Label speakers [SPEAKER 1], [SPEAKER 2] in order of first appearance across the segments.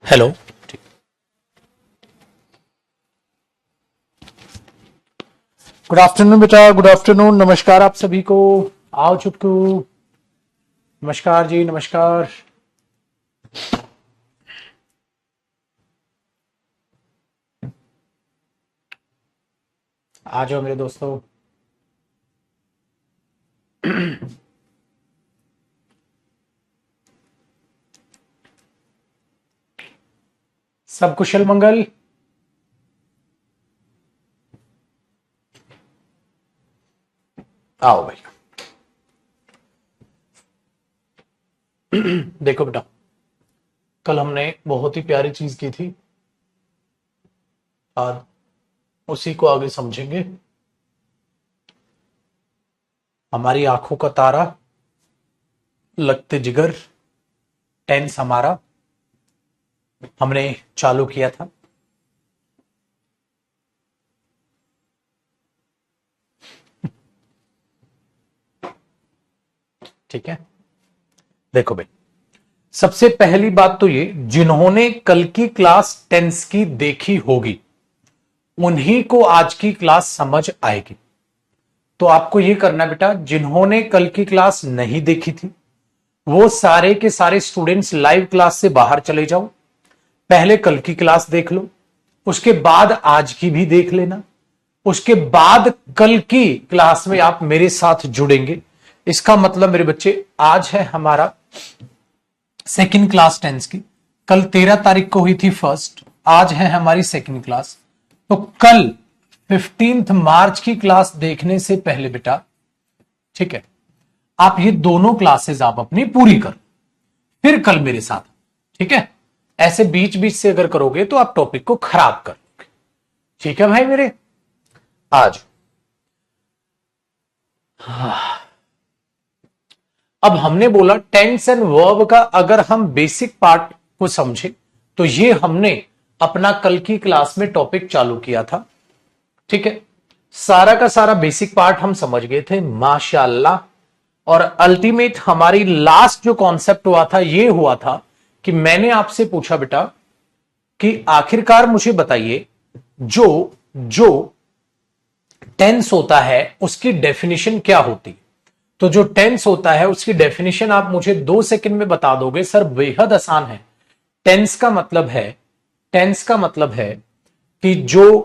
[SPEAKER 1] Hello. Good afternoon बेटा, good afternoon. नमस्कार आप सभी को। आओ चुटकू। नमस्कार जी, नमस्कार। आ जाओ मेरे दोस्तों। सब कुशल मंगल। आओ भैया। देखो बेटा, कल हमने बहुत ही प्यारी चीज की थी। आज उसी को आगे समझेंगे। हमारी आंखों का तारा, लगते जिगर, टेंस हमारा हमने चालू किया था। ठीक है, देखो भाई, सबसे पहली बात तो ये, जिन्होंने कल की क्लास टेंस की देखी होगी उन्हीं को आज की क्लास समझ आएगी। तो आपको यह करना बेटा, जिन्होंने कल की क्लास नहीं देखी थी वो सारे के सारे स्टूडेंट्स लाइव क्लास से बाहर चले जाओ। पहले कल की क्लास देख लो, उसके बाद आज की भी देख लेना, उसके बाद कल की क्लास में आप मेरे साथ जुड़ेंगे। इसका मतलब मेरे बच्चे, आज है हमारा सेकंड क्लास टेंस की। कल 13 तारीख को हुई थी फर्स्ट, आज है हमारी सेकंड क्लास। तो कल 15 मार्च की क्लास देखने से पहले बेटा, ठीक है, आप ये दोनों क्लासेस आप अपनी पूरी करो, फिर कल मेरे साथ। ठीक है, ऐसे बीच बीच से अगर करोगे तो आप टॉपिक को खराब कर लोगे। ठीक है भाई मेरे। आज अब हमने बोला टेंस एंड वर्ब का अगर हम बेसिक पार्ट को समझे तो ये हमने अपना कल की क्लास में टॉपिक चालू किया था। ठीक है, सारा का सारा बेसिक पार्ट हम समझ गए थे माशाल्लाह। और अल्टीमेट हमारी लास्ट जो कॉन्सेप्ट हुआ था ये हुआ था कि मैंने आपसे पूछा बेटा कि आखिरकार मुझे बताइए, जो जो टेंस होता है उसकी डेफिनेशन क्या होती है। तो जो टेंस होता है उसकी डेफिनेशन आप मुझे 2 सेकंड में बता दोगे। सर बेहद आसान है। टेंस का मतलब है, टेंस का मतलब है कि जो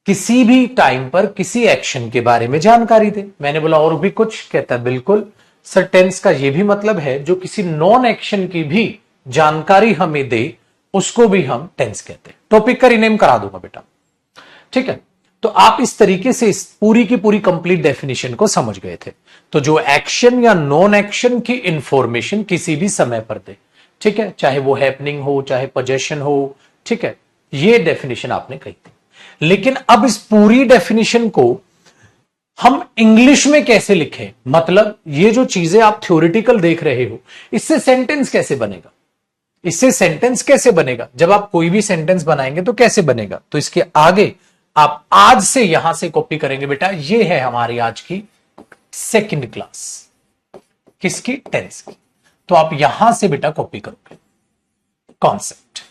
[SPEAKER 1] किसी भी टाइम पर किसी एक्शन के बारे में जानकारी दे। मैंने बोला और भी कुछ, कहता है बिल्कुल सर, टेंस का यह भी मतलब है जो किसी नॉन एक्शन की भी जानकारी हमें दे, उसको भी हम टेंस कहते हैं। टॉपिक का रीनेम करा दूंगा बेटा। ठीक है, तो आप इस तरीके से इस पूरी की पूरी कंप्लीट डेफिनेशन को समझ गए थे। तो जो एक्शन या नॉन एक्शन की इंफॉर्मेशन किसी भी समय पर दे, ठीक है, चाहे वो हैपनिंग हो चाहे पोजेशन हो, ठीक है, ये डेफिनेशन आपने कही थी। लेकिन अब इस पूरी डेफिनेशन को हम इंग्लिश में कैसे लिखें, मतलब ये जो चीजें आप थ्योरेटिकल देख रहे हो इससे सेंटेंस कैसे बनेगा, इससे सेंटेंस कैसे बनेगा, जब आप कोई भी सेंटेंस बनाएंगे तो कैसे बनेगा। तो इसके आगे आप आज से यहां से कॉपी करेंगे बेटा। ये है हमारी आज की सेकंड क्लास, किसकी, टेंस की। तो आप यहां से बेटा कॉपी करोगे कॉन्सेप्ट।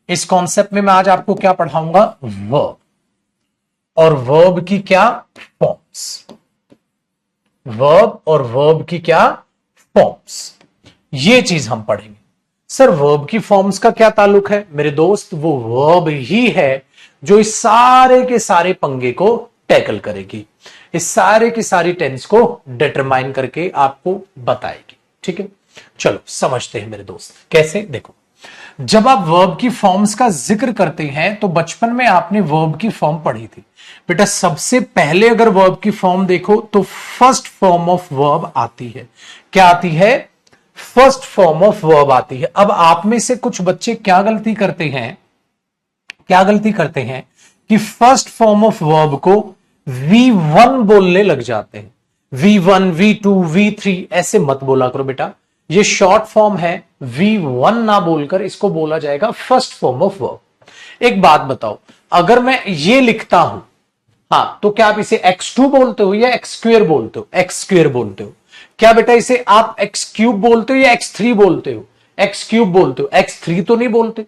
[SPEAKER 1] इस कॉन्सेप्ट में मैं आज आपको क्या पढ़ाऊंगा, वर्ब, और वर्ब की क्या फॉर्म्स, वर्ब और वर्ब की क्या फॉर्म्स, ये चीज हम पढ़ेंगे। सर वर्ब की फॉर्म्स का क्या ताल्लुक है मेरे दोस्त, वो वर्ब ही है जो इस सारे के सारे पंगे को टैकल करेगी, इस सारे की सारी टेंस को डिटरमाइन करके आपको बताएगी। ठीक है, चलो समझते हैं मेरे दोस्त कैसे। देखो, जब आप वर्ब की फॉर्म्स का जिक्र करते हैं तो बचपन में आपने वर्ब की फॉर्म पढ़ी थी बेटा। सबसे पहले अगर वर्ब की फॉर्म देखो तो फर्स्ट फॉर्म ऑफ वर्ब आती है। क्या आती है, फर्स्ट फॉर्म ऑफ वर्ब आती है। अब आप में से कुछ बच्चे क्या गलती करते हैं, क्या गलती करते हैं कि फर्स्ट फॉर्म ऑफ वर्ब को V1 बोलने लग जाते हैं। V1, V2, V3 ऐसे मत बोला करो बेटा, ये शॉर्ट फॉर्म है। V1 ना बोलकर इसको बोला जाएगा फर्स्ट फॉर्म ऑफ वर्ब। एक बात बताओ, अगर मैं ये लिखता हूं, हाँ, तो क्या आप इसे x2 बोलते हो या x स्क्वेयर बोलते हो, x स्क्वेयर बोलते हो। क्या बेटा इसे आप x क्यूब बोलते हो या x3 बोलते हो, x क्यूब बोलते हो, x3 तो नहीं बोलते।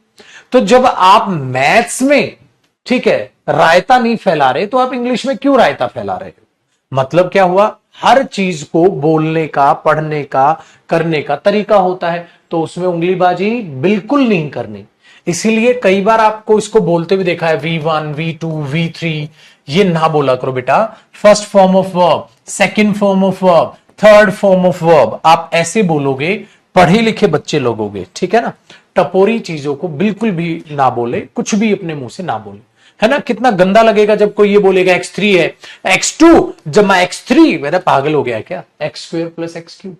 [SPEAKER 1] तो जब आप मैथ्स में, ठीक है, रायता नहीं फैला रहे तो आप इंग्लिश में क्यों रायता फैला रहे हो? मतलब क्या हुआ, हर चीज को बोलने का, पढ़ने का, करने का तरीका होता है, तो उसमें उंगलीबाजी बिल्कुल नहीं करनी। इसीलिए कई बार आपको इसको बोलते हुए देखा है, V1, V2, V3, ये ना बोला करो बेटा। First form of verb, second form of verb, third form of verb, आप ऐसे बोलोगे, पढ़े लिखे बच्चे लोगोगे, ठीक है ना। टपोरी चीजों को बिल्कुल भी ना बोले, कुछ भी अपने मुंह से ना बोले, है ना। कितना गंदा लगेगा जब कोई ये बोलेगा x3 है, x2 जमा x3, मेरा पागल हो गया है क्या, x² + x3।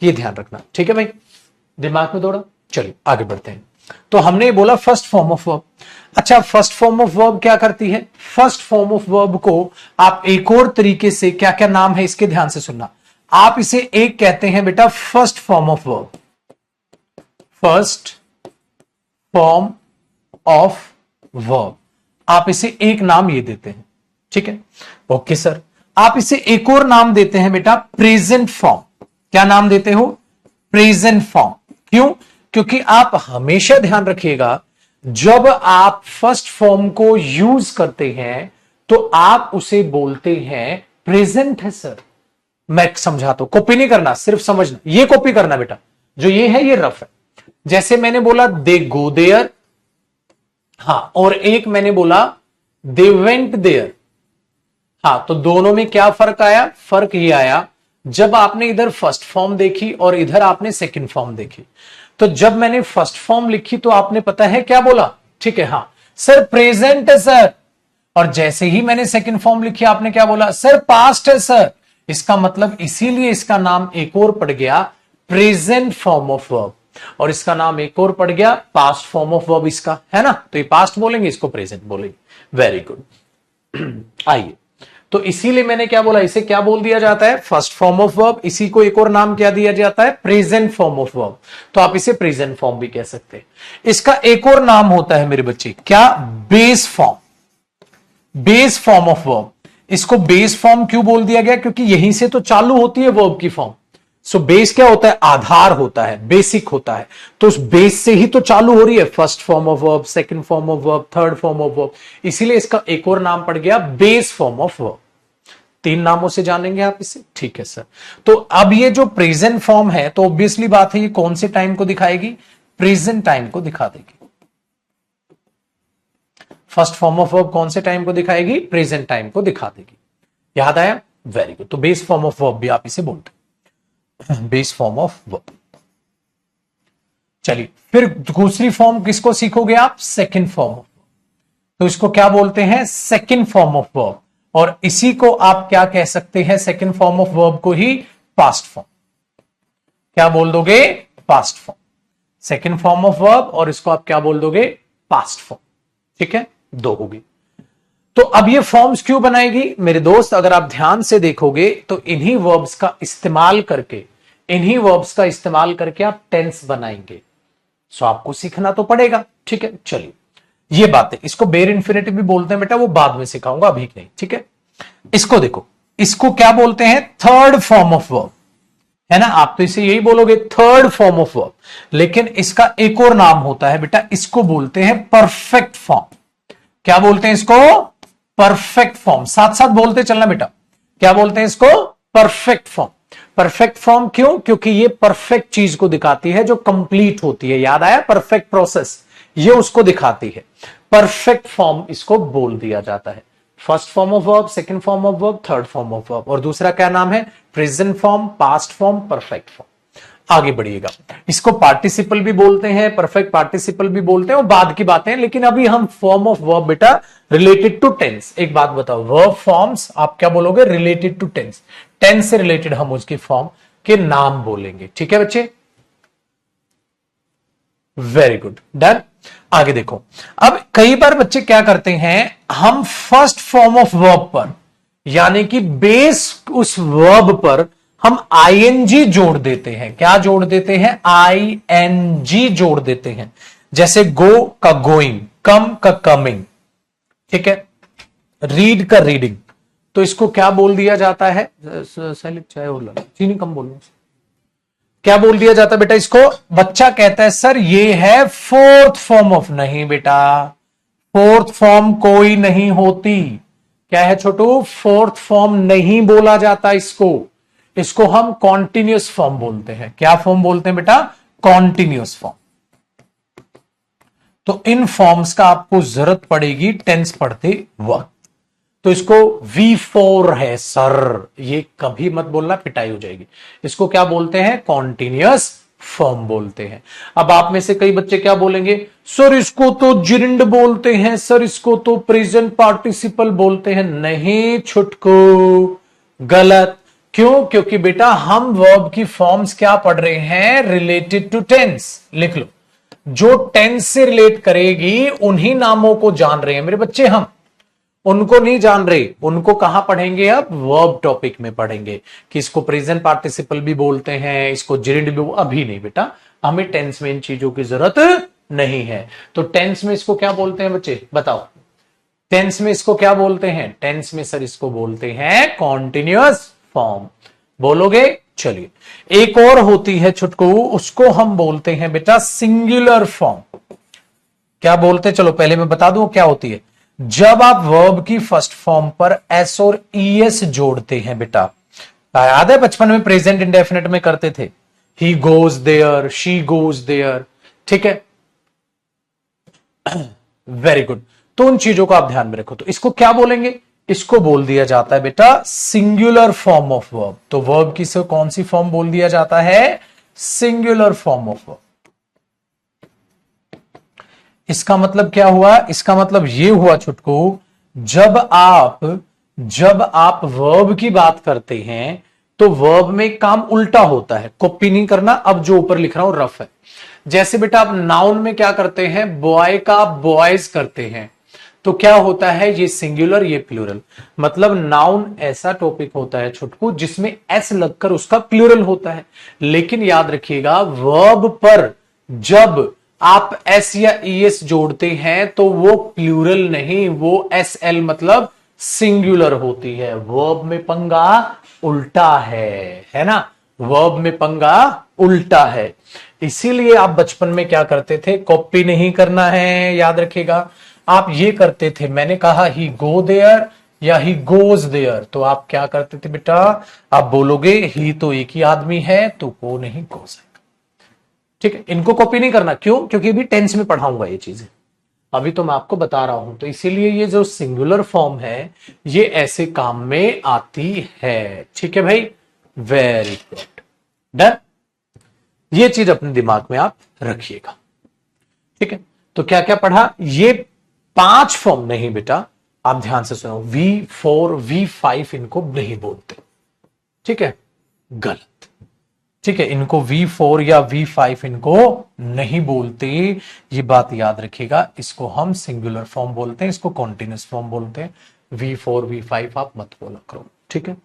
[SPEAKER 1] ये ध्यान रखना, ठीक है भाई, दिमाग में दौड़ा। चलिए आगे बढ़ते हैं। तो हमने बोला फर्स्ट फॉर्म ऑफ वर्ब। अच्छा, फर्स्ट फॉर्म ऑफ वर्ब क्या करती है? फर्स्ट फॉर्म ऑफ वर्ब को आप एक और तरीके से, क्या क्या नाम है इसके ध्यान से सुनना, आप इसे एक कहते हैं बेटा first form of verb. First form of verb, आप इसे एक नाम ये देते हैं, ठीक है। ओके सर, आप इसे एक और नाम देते हैं बेटा प्रेजेंट फॉर्म। क्या नाम देते हो? Present form. क्यों? क्योंकि आप हमेशा ध्यान रखिएगा, जब आप फर्स्ट फॉर्म को यूज करते हैं तो आप उसे बोलते हैं प्रेजेंट है सर। मैं समझाता हूं, कॉपी नहीं करना, सिर्फ समझना। ये कॉपी करना बेटा, जो ये है ये रफ है। जैसे मैंने बोला दे गो देयर, हां, और एक मैंने बोला दे वेंट देयर। हां, तो दोनों में क्या फर्क आया? फर्क ये आया, जब आपने इधर फर्स्ट फॉर्म देखी और इधर आपने सेकंड फॉर्म देखी। तो जब मैंने फर्स्ट फॉर्म लिखी तो आपने पता है क्या बोला, ठीक है, हां सर प्रेजेंट है सर। और जैसे ही मैंने सेकंड फॉर्म लिखी आपने क्या बोला? सर पास्ट है सर। इसका मतलब, इसीलिए इसका नाम एक और पड़ गया प्रेजेंट फॉर्म ऑफ वर्ब, और इसका नाम एक और पड़ गया पास्ट फॉर्म ऑफ वर्ब इसका, है ना। तो ये पास्ट बोलेंगे, इसको प्रेजेंट बोलेंगे। Very good. आइए, तो इसीलिए मैंने क्या बोला, इसे क्या बोल दिया जाता है? First form of verb. इसी को एक और नाम क्या दिया जाता है? Present form of verb. तो आप इसे प्रेजेंट फॉर्म भी कह सकते हैं। इसका एक और नाम होता है मेरे बच्चे, क्या? Base form. Base form of verb. इसको बेस फॉर्म क्यों बोल दिया गया? क्योंकि यहीं से तो चालू होती है वर्ब की फॉर्म। सो बेस क्या होता है? आधार होता है, बेसिक होता है। तो उस बेस से ही तो चालू हो रही है first form of verb, second form of verb, third form of verb. इसीलिए इसका एक और नाम पड़ गया बेस फॉर्म ऑफ वर्ब। 3 नामों से जानेंगे आप इसे, ठीक है सर। तो अब ये जो प्रेजेंट फॉर्म है, तो ऑब्वियसली बात है ये कौन से टाइम को दिखाएगी? प्रेजेंट टाइम को दिखा देगी। फर्स्ट फॉर्म ऑफ वर्ब कौन से टाइम को दिखाएगी? प्रेजेंट टाइम को दिखा देगी। याद आया? Very good. तो बेस फॉर्म ऑफ वर्ब भी आप इसे बोलते हैं, बेस फॉर्म ऑफ वर्ब। चलिए, फिर दूसरी फॉर्म किसको सीखोगे आप? Second form of. तो इसको क्या बोलते हैं? Second form of verb. और इसी को आप क्या कह सकते हैं? सेकंड फॉर्म ऑफ वर्ब को ही पास्ट फॉर्म। क्या बोल दोगे? Past form. Second form of verb, और इसको आप क्या बोल दोगे? Past form. ठीक है, 2 होगी। तो अब ये फॉर्म्स क्यों बनाएगी मेरे दोस्त? अगर आप ध्यान से देखोगे तो इन्हीं वर्ब्स का इस्तेमाल करके आप टेंस बनाएंगे। सो आपको सीखना तो पड़ेगा, ठीक है। चलिए, ये बातें, इसको बेयर इन्फिनेटिव भी बोलते हैं बेटा, वो बाद में सिखाऊंगा, अभी नहीं, ठीक है। इसको देखो, इसको क्या बोलते हैं? थर्ड फॉर्म ऑफ वर्ब, है ना। आप तो इसे यही बोलोगे, थर्ड फॉर्म ऑफ वर्ब। लेकिन इसका एक और नाम होता है बेटा, इसको बोलते हैं परफेक्ट फॉर्म। क्या बोलते हैं इसको? Perfect form. साथ साथ बोलते चलना बेटा। क्या बोलते हैं इसको? Perfect form. परफेक्ट फॉर्म क्यों? क्योंकि ये परफेक्ट चीज को दिखाती है जो कंप्लीट होती है। याद आया? परफेक्ट प्रोसेस, ये उसको दिखाती है। परफेक्ट फॉर्म इसको बोल दिया जाता है। First form of verb, second form of verb, third form of verb. और दूसरा क्या नाम है? Present form, past form, perfect form. आगे बढ़िएगा, इसको पार्टिसिपल भी बोलते हैं, परफेक्ट पार्टिसिपल भी बोलते हैं, वो बाद की बातें हैं। लेकिन अभी हम फॉर्म ऑफ वर्ब बेटा रिलेटेड टू टेंस। एक बात बताओ, वर्ब फॉर्म्स आप क्या बोलोगे? Related to tense. टेंस से रिलेटेड हम उसकी फॉर्म के नाम बोलेंगे, ठीक है बच्चे। Very good, done. आगे देखो, अब कई बार बच्चे क्या करते हैं, हम फर्स्ट फॉर्म ऑफ वर्ब पर, यानी कि बेस उस वर्ब पर हम आईएनजी जोड़ देते हैं। क्या जोड़ देते हैं? आईएनजी जोड़ देते हैं। जैसे गो का गोइंग, कम का कमिंग, ठीक है, रीड का रीडिंग। तो इसको क्या बोल दिया जाता है? चाहे चीनी कम बोलो, क्या बोल दिया जाता है बेटा इसको? बच्चा कहता है सर ये है फोर्थ फॉर्म ऑफ, नहीं बेटा, फोर्थ फॉर्म कोई नहीं होती। क्या है छोटू? फोर्थ फॉर्म नहीं बोला जाता इसको। इसको हम कॉन्टिन्यूस फॉर्म बोलते हैं। क्या फॉर्म बोलते हैं बेटा? Continuous form. तो इन फॉर्म्स का आपको जरूरत पड़ेगी टेंस पढ़ते वक्त। तो इसको V4 है सर, ये कभी मत बोलना, पिटाई हो जाएगी। इसको क्या बोलते हैं? कॉन्टिन्यूअस फॉर्म बोलते हैं। अब आप में से कई बच्चे क्या बोलेंगे, सर इसको तो जिरिंड बोलते हैं, सर इसको तो प्रेजेंट पार्टिसिपल बोलते हैं। नहीं छुटको, गलत। क्यों? क्योंकि बेटा हम वर्ब की फॉर्म्स क्या पढ़ रहे हैं? Related to tense. लिख लो, जो टेंस से रिलेट करेगी उन्हीं नामों को जान रहे हैं मेरे बच्चे हम, उनको नहीं जान रहे। उनको कहां पढ़ेंगे? अब वर्ब टॉपिक में पढ़ेंगे कि इसको प्रेजेंट पार्टिसिपल भी बोलते हैं, इसको जिरिंड भी। अभी नहीं बेटा, हमें टेंस में इन चीजों की जरूरत नहीं है। तो टेंस में इसको क्या बोलते हैं बच्चे? बताओ, टेंस में इसको क्या बोलते हैं? टेंस में सर इसको बोलते हैं कॉन्टिन्यूअस फॉर्म। बोलोगे? चलिए, एक और होती है छुटकू, उसको हम बोलते हैं बेटा सिंगुलर फॉर्म। क्या बोलते हैं? चलो पहले मैं बता दूं क्या होती है। जब आप वर्ब की फर्स्ट फॉर्म पर एस और ईएस जोड़ते हैं बेटा, याद है बचपन में प्रेजेंट इंडेफिनिट में करते थे, he goes there, she goes there, ठीक है, वेरी गुड। तो उन चीजों को आप ध्यान में रखो। तो इसको क्या बोलेंगे? इसको बोल दिया जाता है बेटा सिंगुलर फॉर्म ऑफ वर्ब। तो वर्ब की से कौन सी फॉर्म बोल दिया जाता है? Singular form of verb. इसका मतलब क्या हुआ? इसका मतलब यह हुआ छुटकू, जब आप वर्ब की बात करते हैं तो वर्ब में काम उल्टा होता है। कॉपी नहीं करना, अब जो ऊपर लिख रहा हूं रफ है। जैसे बेटा आप नाउन में क्या करते हैं? बॉय का बॉयज करते हैं, तो क्या होता है? ये सिंगुलर, ये प्लूरल। मतलब नाउन ऐसा टॉपिक होता है छुटकू जिसमें एस लगकर उसका प्लूरल होता है। लेकिन याद रखिएगा, वर्ब पर जब आप एस या ईएस जोड़ते हैं तो वो प्लूरल नहीं, वो एस एल मतलब सिंगुलर होती है। वर्ब में पंगा उल्टा है ना? वर्ब में पंगा उल्टा है। इसीलिए आप बचपन में क्या करते थे? कॉपी नहीं करना है, याद रखिएगा। आप ये करते थे, मैंने कहा ही गो देयर या ही गोज देयर, तो आप क्या करते थे बेटा? आप बोलोगे ही तो एक ही आदमी है, तो गो नहीं गोज है। ठीक है, इनको कॉपी नहीं करना। क्यों? क्योंकि अभी टेंस में पढ़ाऊंगा ये चीजें, अभी तो मैं आपको बता रहा हूं। तो इसीलिए ये जो सिंगुलर फॉर्म है ये ऐसे काम में आती है। ठीक है भाई, वेरी गुड, डन। ये चीज अपने दिमाग में आप रखिएगा। ठीक है, तो क्या क्या पढ़ा? ये 5 फॉर्म नहीं बेटा, आप ध्यान से सुनो। V4 V5 इनको नहीं बोलते, ठीक है, गलत। ठीक है, इनको V4 या V5 इनको नहीं बोलते, ये बात याद रखिएगा। इसको हम सिंगुलर फॉर्म बोलते हैं, इसको कॉन्टिन्यूस फॉर्म बोलते हैं। V4 V5 आप मत बोला करो, ठीक है,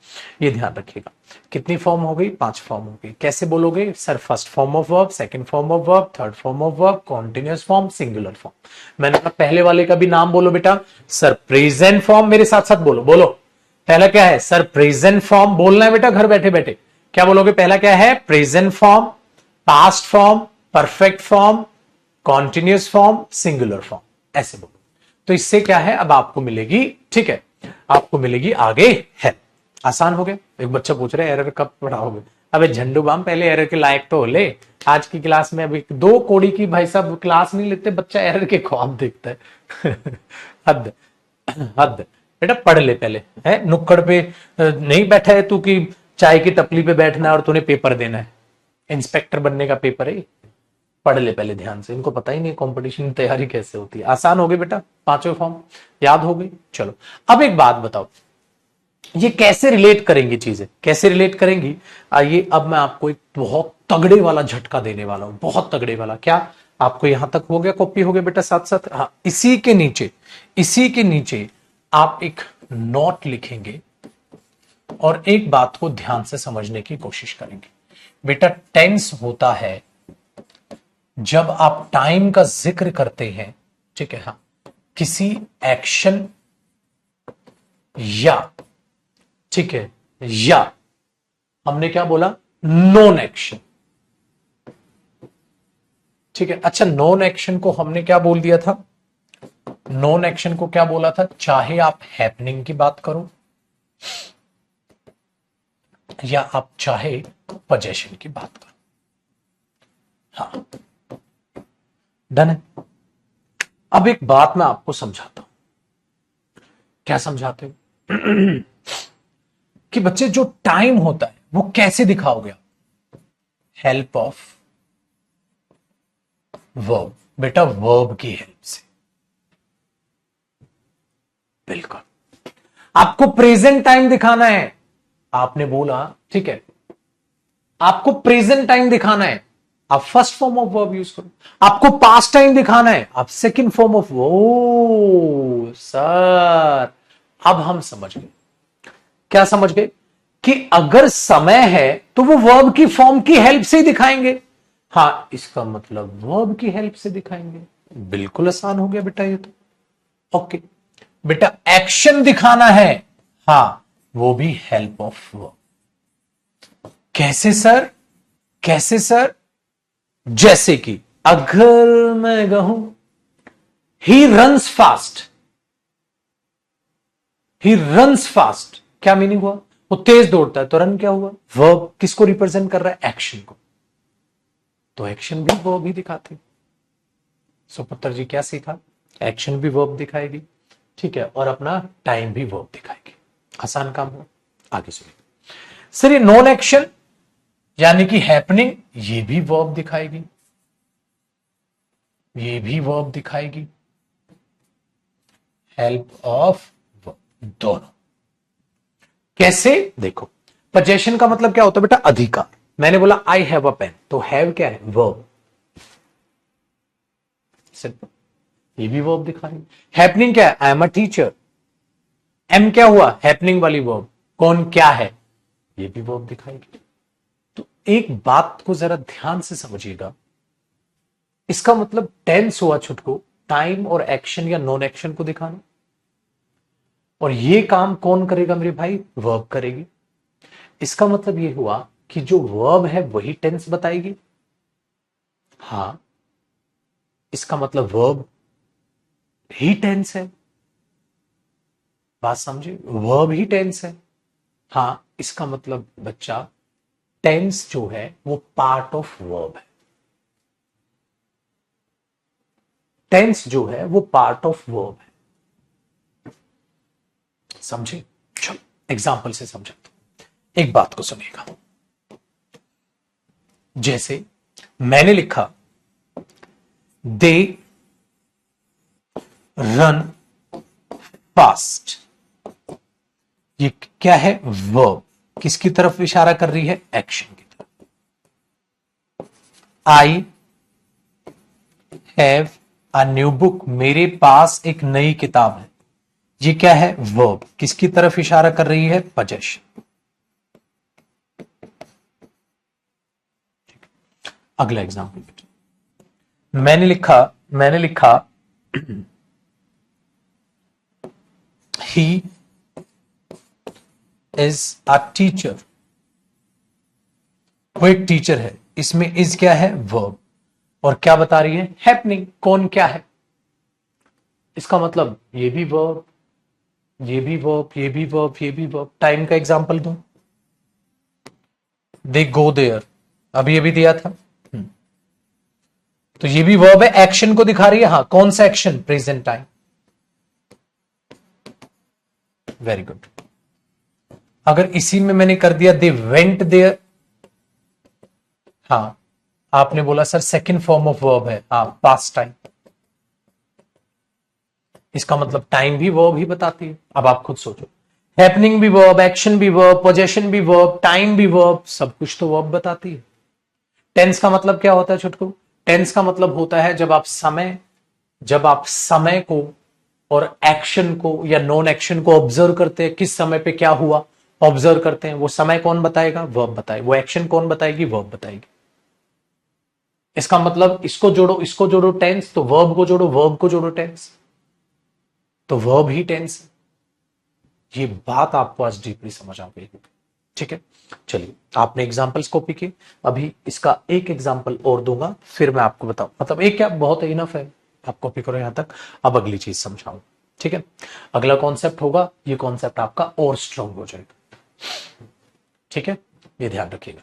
[SPEAKER 1] ये ध्यान रखिएगा। कितनी फॉर्म हो गई? 5 फॉर्म हो गई। कैसे बोलोगे? Sir first form of verb, second form of verb, third form of verb, continuous form, singular form. मैंने कहा पहले वाले का भी नाम बोलो बेटा। सर प्रेजेंट फॉर्म, मेरे साथ साथ बोलो, बोलो। पहला क्या है? सर प्रेजेंट फॉर्म बोलना है बेटा, घर बैठे बैठे क्या बोलोगे? पहला क्या है? Present form, past form, perfect form, continuous form, singular form, ऐसे बोलो। तो इससे क्या है? अब आपको मिलेगी, ठीक है, आपको मिलेगी आगे है। आसान हो गया। एक बच्चा पूछ रहा है एरर कब पढ़ाओगे? अबे झंडू बाम, पहले एरर के लायक तो हो ले। आज की क्लास में अभी 2 कोड़ी की भाई साहब क्लास नहीं लेते, बच्चा एरर के ख्वाब देखता है। हद हद। बेटा पढ़ ले पहले, है नुक्कड़ पे नहीं बैठा है तू कि चाय की टपली पे बैठना है और तूने पेपर देना है, इंस्पेक्टर बनने का पेपर है। पढ़ ले पहले ध्यान से, इनको पता ही नहीं कंपटीशन तैयारी कैसे होती है। आसान हो गई बेटा, 5 फॉर्म याद हो गई। चलो अब एक बात बताओ, ये कैसे रिलेट करेंगी चीजें, कैसे रिलेट करेंगी? आइए अब मैं आपको एक बहुत तगड़े वाला झटका देने वाला हूं, बहुत तगड़े वाला। क्या आपको यहां तक हो गया? कॉपी हो गया बेटा साथ साथ? हाँ, इसी के नीचे आप एक नोट लिखेंगे और एक बात को ध्यान से समझने की कोशिश करेंगे। बेटा टेंस होता है जब आप टाइम का जिक्र करते हैं, ठीक है, हाँ, किसी एक्शन या, ठीक है, या हमने क्या बोला? नॉन एक्शन, ठीक है। अच्छा, नॉन एक्शन को हमने क्या बोल दिया था? नॉन एक्शन को क्या बोला था? चाहे आप हैपनिंग की बात करो या आप चाहे पोजेशन की बात करो। हाँ, डन है। अब एक बात मैं आपको समझाता हूं। क्या समझाते हो? कि बच्चे जो टाइम होता है वो कैसे दिखाओगे आप? Help of verb. बेटा, वर्ब की हेल्प से। बिल्कुल। आपको प्रेजेंट टाइम दिखाना है, आपने बोला, ठीक है, आपको प्रेजेंट टाइम दिखाना है, आप first form of verb use करो। आपको पास्ट टाइम दिखाना है, आप सेकंड फॉर्म ऑफ। ओ सर, अब हम समझ गए। क्या समझ गए? कि अगर समय है तो वो वर्ब की फॉर्म की हेल्प से ही दिखाएंगे। हाँ, इसका मतलब वर्ब की हेल्प से दिखाएंगे। बिल्कुल आसान हो गया बेटा ये तो। ओके बेटा, एक्शन दिखाना है, हाँ, वो भी हेल्प ऑफ वर्ब। कैसे सर? कैसे सर? जैसे कि अगर मैं कहूं he runs fast. He runs fast, क्या मीनिंग हुआ? वो तेज दौड़ता है तो रन क्या हुआ? वर्ब किसको रिप्रेजेंट कर रहा है? एक्शन को। तो एक्शन भी वर्ब ही दिखाते। सुपुत्र जी क्या सीखा? एक्शन भी वर्ब दिखाएगी, ठीक है, और अपना टाइम भी वर्ब दिखाएगी। आसान काम हो। आगे सुनिए सर, ये नॉन एक्शन यानी कि हैपनिंग, ये भी वर्ब दिखाएगी, ये भी वर्ब दिखाएगी। हेल्प ऑफ वर्ब, दोनों। कैसे? देखो, पोजेशन का मतलब क्या होता है बेटा? अधिकार। मैंने बोला आई हैव अ पेन, तो हैव क्या है? वर्ब। सिंपल, ये भी वर्ब दिखा रही। हैपनिंग क्या है? I am a teacher. Am क्या हुआ? हैपनिंग वाली वर्ब। कौन क्या है? ये भी वर्ब दिखाएगी। तो एक बात को जरा ध्यान से समझिएगा, इसका मतलब टेंस हुआ छुटको टाइम और एक्शन या नॉन एक्शन को दिखाना, और ये काम कौन करेगा मेरे भाई? वर्ब करेगी। इसका मतलब ये हुआ कि जो वर्ब है वही टेंस बताएगी। हां, इसका मतलब वर्ब ही टेंस है। बात समझे? वर्ब ही टेंस है। हां, इसका मतलब बच्चा टेंस जो है वो पार्ट ऑफ वर्ब है। टेंस जो है वो पार्ट ऑफ वर्ब है। समझे? चलो एग्जाम्पल से समझाता हूं। एक बात को सुनिएगा। जैसे मैंने लिखा दे रन फास्ट, ये क्या है? वर्ब। किसकी तरफ इशारा कर रही है? एक्शन की तरफ। I have a new book, मेरे पास एक नई किताब है, ये क्या है? वर्ब। किसकी तरफ इशारा कर रही है? पोजेशन। अगला एग्जाम्पल, मैंने लिखा ही इज अ टीचर, वो एक टीचर है। इसमें इज क्या है? वर्ब। और क्या बता रही है? हैपनिंग। कौन क्या है? इसका मतलब ये भी वर्ब, ये भी वर्ब, ये भी वर्ब, ये भी वर्ब। टाइम का एग्जांपल दूं, दे गो देयर, अभी अभी दिया था। तो ये भी वर्ब है, एक्शन को दिखा रही है। हाँ, कौन सा action? Present time. Very good. अगर इसी में मैंने कर दिया दे वेंट देयर, हाँ, आपने बोला sir second form of verb है, हाँ, पास्ट टाइम। इसका मतलब टाइम भी वर्ब ही बताती है। अब आप खुद सोचो, हैपनिंग भी वर्ब, एक्शन भी वर्ब, पोजेशन भी वर्ब, टाइम भी वर्ब, सब कुछ तो वर्ब बताती है। टेंस का मतलब क्या होता है छुटकू? टेंस का मतलब होता है जब आप समय को और एक्शन को या नॉन एक्शन को ऑब्जर्व करते हैं, किस समय पे क्या हुआ ऑब्जर्व करते हैं, वो समय कौन बताएगा? वर्ब बताएगा। वो एक्शन कौन बताएगी? वर्ब बताएगी। इसका मतलब इसको जोड़ो टेंस, तो वर्ब को जोड़ो, वर्ब को जोड़ो टेंस, तो वर्ब ही टेंस। ये बात आपको आज डीपली समझ आ गई। ठीक है, चलिए आपने एग्जांपल्स कॉपी किए, अभी इसका एक एग्जांपल और दूंगा, फिर मैं आपको बताऊं, मतलब एक क्या बहुत इनफ है, आप कॉपी करो यहां तक, अब अगली चीज समझाऊं। ठीक है, अगला कॉन्सेप्ट होगा, ये कॉन्सेप्ट आपका और स्ट्रांग हो जाएगा। ठीक है, ये ध्यान रखिएगा।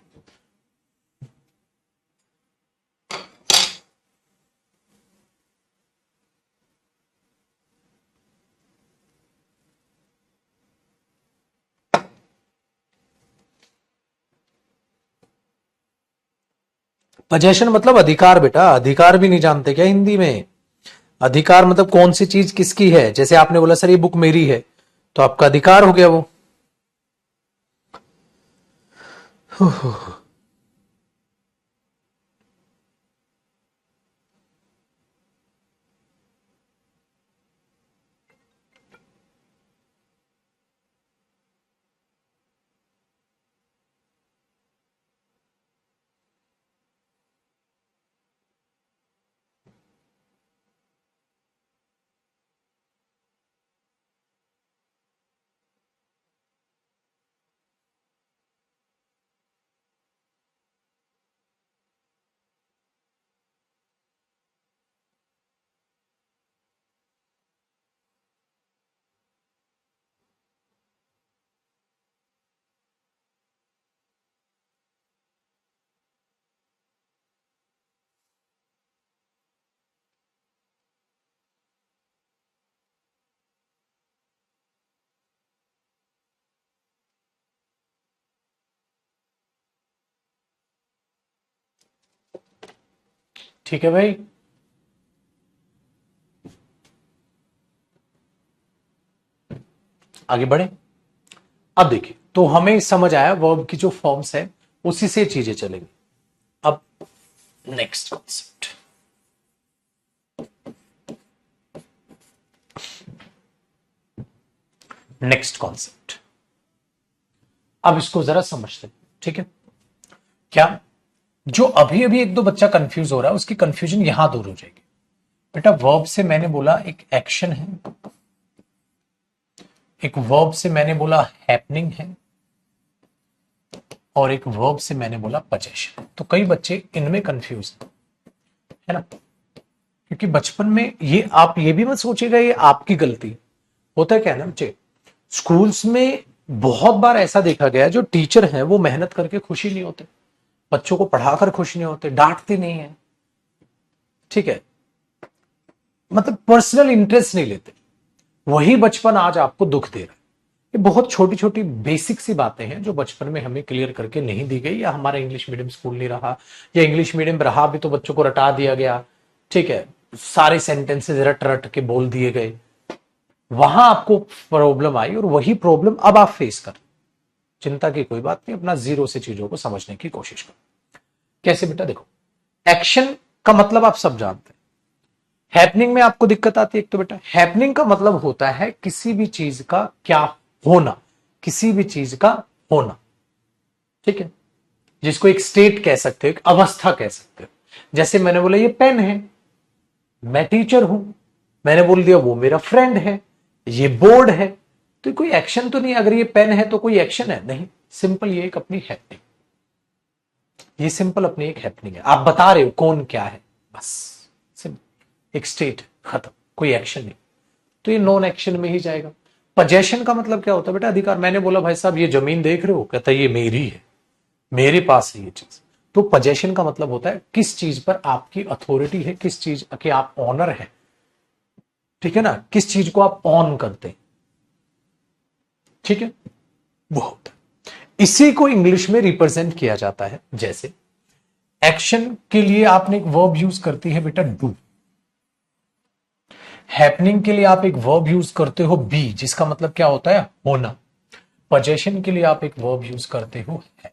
[SPEAKER 1] पजेशन मतलब अधिकार बेटा, अधिकार भी नहीं जानते क्या हिंदी में? अधिकार मतलब कौन सी चीज किसकी है, जैसे आपने बोला सर ये बुक मेरी है, तो आपका अधिकार हो गया वो। ठीक है भाई, आगे बढ़े। अब देखिए, तो हमें समझ आया वर्ब की जो फॉर्म्स है उसी से चीजें चलेंगी। अब नेक्स्ट कॉन्सेप्ट, नेक्स्ट कॉन्सेप्ट, अब इसको जरा समझते हैं। ठीक है, क्या जो अभी अभी एक दो बच्चा कंफ्यूज हो रहा है उसकी कंफ्यूजन यहां दूर हो जाएगी। बेटा वर्ब से मैंने बोला एक एक्शन है, एक वर्ब से मैंने बोला हैपनिंग है, और एक वर्ब से मैंने बोला पोजेशन। तो कई बच्चे इनमें कंफ्यूज है ना, क्योंकि बचपन में ये आप ये भी मत सोचिएगा ये आपकी गलती। होता है क्या ना बच्चे, स्कूल्स में बहुत बार ऐसा देखा गया जो टीचर हैं वो मेहनत करके खुशी नहीं होते, बच्चों को पढ़ाकर खुश नहीं होते, डांटते नहीं है। ठीक है, मतलब पर्सनल इंटरेस्ट नहीं लेते। वही बचपन आज आपको दुख दे रहा है। ये बहुत छोटी छोटी बेसिक सी बातें हैं जो बचपन में हमें क्लियर करके नहीं दी गई, या हमारा इंग्लिश मीडियम स्कूल नहीं रहा, या इंग्लिश मीडियम रहा भी तो बच्चों को रटा दिया गया। ठीक है, सारे सेंटेंसेस रट रट के बोल दिए गए, वहां आपको प्रॉब्लम आई, और वही प्रॉब्लम अब आप फेस कर। चिंता की कोई बात नहीं, अपना जीरो से चीजों को समझने की कोशिश करो। कैसे बेटा, देखो एक्शन का मतलब आप सब जानते हैं। हैपनिंग में आपको दिक्कत आती है, एक तो बेटा हैपनिंग का मतलब होता है किसी भी चीज का क्या होना, किसी भी चीज का होना। ठीक है, जिसको एक स्टेट कह सकते हो, एक अवस्था कह सकते हो। जैसे मैंने बोला ये पेन है, मैं टीचर हूं, मैंने बोल दिया वो मेरा फ्रेंड है, ये बोर्ड है, तो कोई एक्शन तो नहीं। अगर ये पेन है तो कोई एक्शन है नहीं, सिंपल ये एक अपनी हैपनिंग, ये सिंपल अपनी एक हैपनिंग है। आप बता रहे हो कौन क्या है, बस सिंपल एक स्टेट, खत्म, कोई एक्शन नहीं। तो ये नॉन एक्शन में ही जाएगा। पजेशन का मतलब क्या होता है बेटा, अधिकार। मैंने बोला भाई साहब ये जमीन देख रहे हो, कहता है ये मेरी है, मेरे पास है ये चीज। तो पजेशन का मतलब होता है किस चीज पर आपकी अथॉरिटी है, किस चीज के आप ऑनर है। ठीक है ना, किस चीज को आप ऑन करते हैं। ठीक है, वो होता है। इसी को इंग्लिश में रिप्रेजेंट किया जाता है, जैसे एक्शन के लिए आपने एक वर्ब यूज करती है बेटा डू, हैपनिंग के लिए आप एक वर्ब यूज करते हो बी, जिसका मतलब क्या होता है होना। पोजेशन के लिए आप एक वर्ब यूज करते हो है।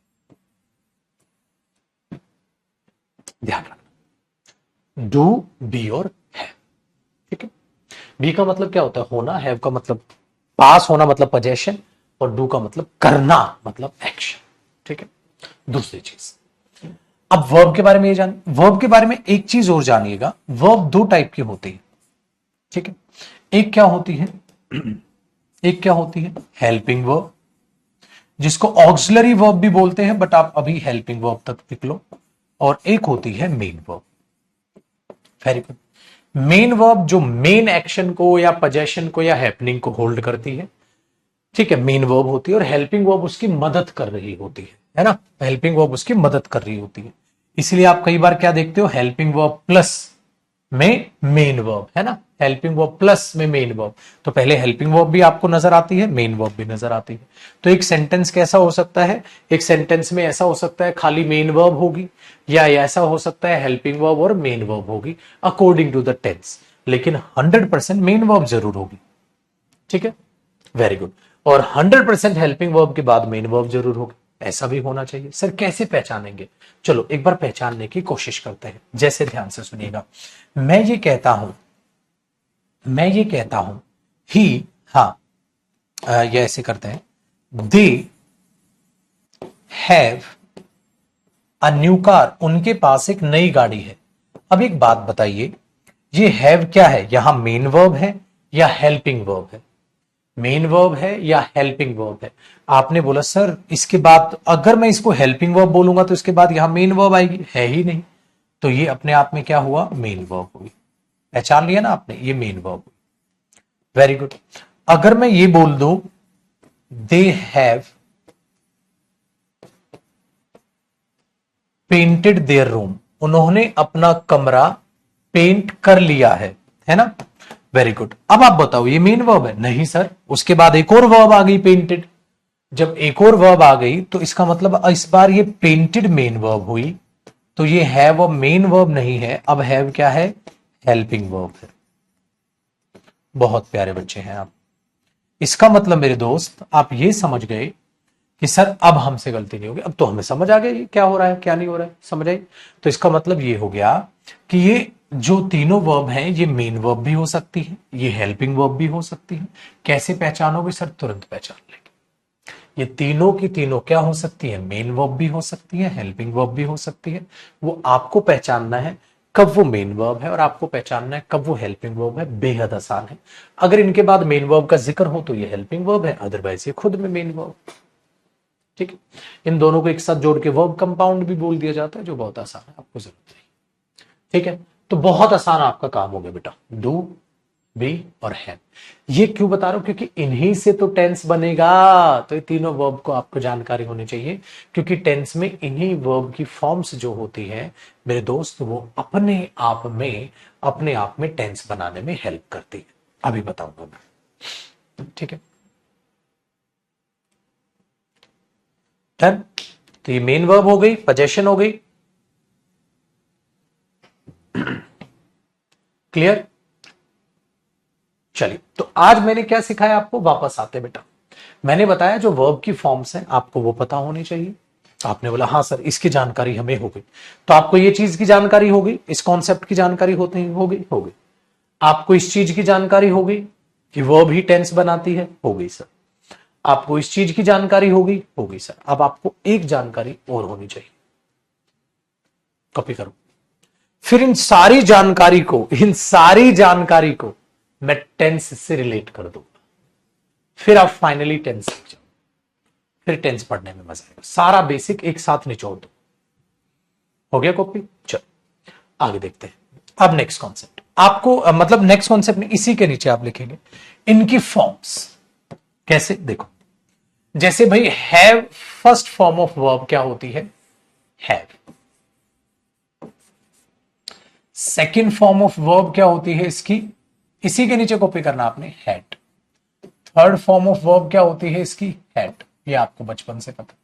[SPEAKER 1] ध्यान रखना, डू, बी और है। ठीक है, बी का मतलब क्या होता है होना, हैव का मतलब पास होना मतलब पोजेशन, और डू का मतलब करना मतलब एक्शन। ठीक है, दूसरी चीज, अब वर्ब के बारे में ये जान, वर्ब के बारे में एक चीज और जानिएगा, वर्ब दो टाइप की होती है। ठीक है, एक क्या होती है, एक क्या होती है हेल्पिंग वर्ब, जिसको ऑक्सिलरी वर्ब भी बोलते हैं, बट आप अभी हेल्पिंग वर्ब तक लिख लो। और एक होती है main verb. Very good. Main verb जो मेन एक्शन को या पोजेशन को या हैपनिंग को होल्ड करती है, ठीक है, मेन वर्ब होती है। और हेल्पिंग वर्ब उसकी मदद कर रही होती है ना, हेल्पिंग वर्ब उसकी मदद कर रही होती है। इसलिए आप कई बार क्या देखते हो, हेल्पिंग वर्ब प्लस में मेन वर्ब, है ना, हेल्पिंग वर्ब प्लस में मेन वर्ब। तो पहले हेल्पिंग वर्ब भी आपको नजर आती है, मेन वर्ब भी नजर आती है। तो एक सेंटेंस कैसा हो सकता है, एक सेंटेंस में ऐसा हो सकता है खाली मेन वर्ब होगी, या ऐसा हो सकता है हेल्पिंग वर्ब और मेन वर्ब होगी अकॉर्डिंग टू द टेंस, लेकिन 100% मेन वर्ब जरूर होगी। ठीक है, वेरी गुड। और 100% हेल्पिंग वर्ब के बाद मेन वर्ब जरूर होगी, ऐसा भी होना चाहिए। सर कैसे पहचानेंगे, चलो एक बार पहचानने की कोशिश करते हैं। जैसे ध्यान से सुनिएगा, मैं ये कहता हूं ही, हाँ, ये ऐसे करते हैं, they have a new car, उनके पास एक नई गाड़ी है। अब एक बात बताइए, ये हैव क्या है, यहां मेन वर्ब है या हेल्पिंग वर्ब है, मेन वर्ब है या हेल्पिंग वर्ब है। आपने बोला सर इसके बाद अगर मैं इसको हेल्पिंग वर्ब बोलूंगा तो इसके बाद यहां मेन वर्ब आएगी, है ही नहीं, तो ये अपने आप में क्या हुआ, मेन वर्ब हुई। पहचान लिया ना आपने, ये मेन वर्ब हुई। Very good. अगर मैं ये बोल दूं they have painted their room, उन्होंने अपना कमरा पेंट कर लिया है ना, वेरी गुड। अब आप बताओ ये मेन वर्ब है, नहीं सर, उसके बाद एक और वर्ब आ गई पेंटेड। जब एक और वर्ब आ गई तो इसका मतलब इस बार ये पेंटेड मेन वर्ब हुई, तो ये हैव मेन वर्ब नहीं है, अब हैव क्या है, हेल्पिंग वर्ब है। बहुत प्यारे बच्चे हैं आप। इसका मतलब मेरे दोस्त आप ये समझ गए कि सर अब हमसे गलती नहीं होगी, अब तो हमें समझ आ गया ये क्या हो रहा है क्या नहीं हो रहा है, समझ आई। तो इसका मतलब ये हो गया कि ये जो तीनों वर्ब हैं ये मेन वर्ब भी हो सकती है, ये हेल्पिंग वर्ब भी हो सकती है। कैसे पहचानोगे सर, तुरंत पहचान लेंगे। ये तीनों की तीनों क्या हो सकती है, मेन वर्ब भी हो सकती है, हेल्पिंग वर्ब भी हो सकती है। वो आपको पहचानना है कब वो मेन वर्ब है और आपको पहचानना है कब वो हेल्पिंग वर्ब है, बेहद आसान है। अगर इनके बाद मेन वर्ब का जिक्र हो तो ये हेल्पिंग वर्ब है, अदरवाइज ये खुद में मेन वर्ब। ठीक है, इन दोनों को एक साथ जोड़ के वर्ब कंपाउंड भी बोल दिया जाता है, जो बहुत आसान है, आपको जरूरत नहीं। ठीक है, तो बहुत आसान आपका काम हो गया बेटा, डू, बी और हैव। ये क्यों बता रहा हूं, क्योंकि इन्हीं से तो टेंस बनेगा। तो ये तीनों वर्ब को आपको जानकारी होनी चाहिए, क्योंकि टेंस में इन्हीं वर्ब की फॉर्म्स जो होती है मेरे दोस्त, वो अपने आप में टेंस बनाने में हेल्प करती है। अभी बताऊंगा मैं। ठीक है, डन। तो ये मेन वर्ब हो गई, पोजेशन हो गई, क्लियर। चलिए, तो आज मैंने क्या सिखाया आपको, वापस आते बेटा। मैंने बताया जो वर्ब की फॉर्म्स हैं आपको वो पता होनी चाहिए। आपने बोला हाँ सर इसकी जानकारी हमें हो गई, तो आपको ये चीज की जानकारी हो गई, इस कॉन्सेप्ट की जानकारी हो गई। आपको इस चीज की जानकारी हो गई कि वर्ब ही टेंस बनाती है, हो गई सर। आपको इस चीज की जानकारी हो गई सर। अब आपको एक जानकारी और होनी चाहिए, कॉपी करो। फिर इन सारी जानकारी को मैं टेंस से रिलेट कर दूंगा, फिर आप फाइनली टेंस सीख जाओ, फिर टेंस पढ़ने में मजा आएगा। सारा बेसिक एक साथ निचोड़ दो। हो गया कॉपी, चलो आगे देखते हैं। अब नेक्स्ट कॉन्सेप्ट आपको मतलब नेक्स्ट कॉन्सेप्ट नहीं, इसी के नीचे आप लिखेंगे इनकी फॉर्म्स। कैसे, देखो, जैसे भाई have, first form of verb क्या होती है, have. Second form of verb क्या होती है इसकी, इसी के नीचे कॉपी करना आपने, had. Third form of verb क्या होती है इसकी, हैड, ये आपको बचपन से पता।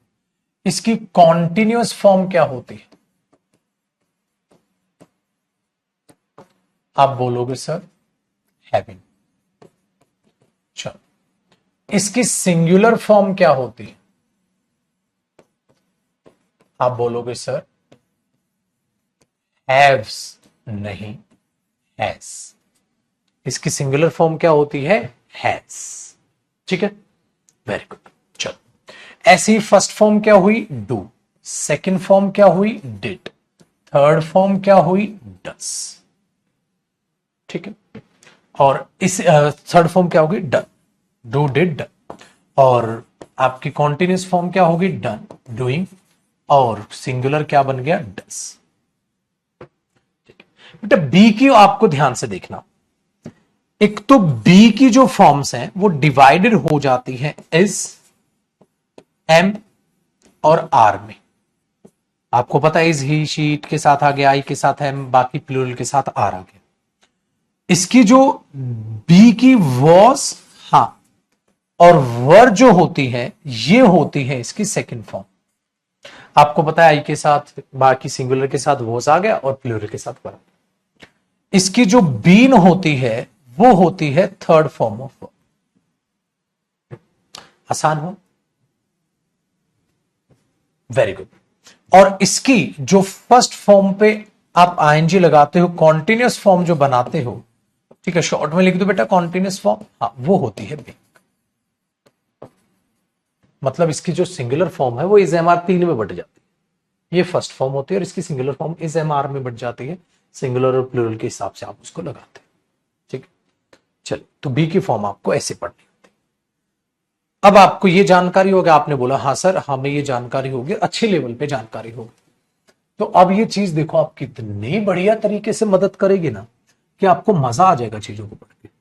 [SPEAKER 1] इसकी कॉन्टिन्यूअस फॉर्म क्या होती है, आप बोलोगे सर हैविंग। चलो, इसकी सिंगुलर फॉर्म क्या होती है, आप बोलोगे सर हैव्स, नहीं हैज। इसकी सिंगुलर फॉर्म क्या होती है, हैज। ठीक है, वेरी गुड। चलो, ऐसी ही फर्स्ट फॉर्म क्या हुई, डू। सेकंड फॉर्म क्या हुई, डिड। थर्ड फॉर्म क्या हुई, डस। ठीक है, और इस थर्ड फॉर्म क्या होगी, डन। Do, did, done. और आपकी कॉन्टिन्यूस फॉर्म क्या होगी, डन, डूइंग, और सिंगुलर क्या बन गया, डस। बेटा बी की आपको ध्यान से देखना, एक तो बी की जो फॉर्म्स हैं वो डिवाइडेड हो जाती हैं इज, एम और आर में। आपको पता है इज, ही, शीट के साथ आ गया, आई के साथ एम, बाकी प्लूरल के साथ आर आ गया। इसकी जो बी की वॉस, हाँ, और वर जो होती है ये होती है इसकी सेकंड फॉर्म। आपको पता है आई के साथ, बाकी सिंगुलर के साथ वॉस आ गया और प्लूरल के साथ वर। इसकी जो बीन होती है वो होती है थर्ड फॉर्म ऑफ वर्ब। आसान हो, वेरी गुड। और इसकी जो फर्स्ट फॉर्म पे आप आईएनजी लगाते हो, कॉन्टिन्यूअस फॉर्म जो बनाते हो, ठीक है, शॉर्ट में लिख दो बेटा कॉन्टिन्यूअस फॉर्म, हाँ, वो होती है बिग। मतलब इसकी जो सिंगुलर फॉर्म है वो इज एम आर 3 में बट जाती है, ये फर्स्ट फॉर्म होती है, और इसकी singular form is am are में बट जाती है। सिंगुलर और प्लूरल के हिसाब से आप उसको लगाते हैं, ठीक है। चलिए, तो बी की फॉर्म आपको ऐसे पढ़नी होती है। अब आपको ये जानकारी होगी, आपने बोला हाँ सर हमें ये जानकारी होगी, अच्छे लेवल पे जानकारी होगी, तो अब ये चीज देखो आप कितनी बढ़िया तरीके से मदद करेगी ना कि आपको मजा आ जाएगा चीजों को पढ़ के।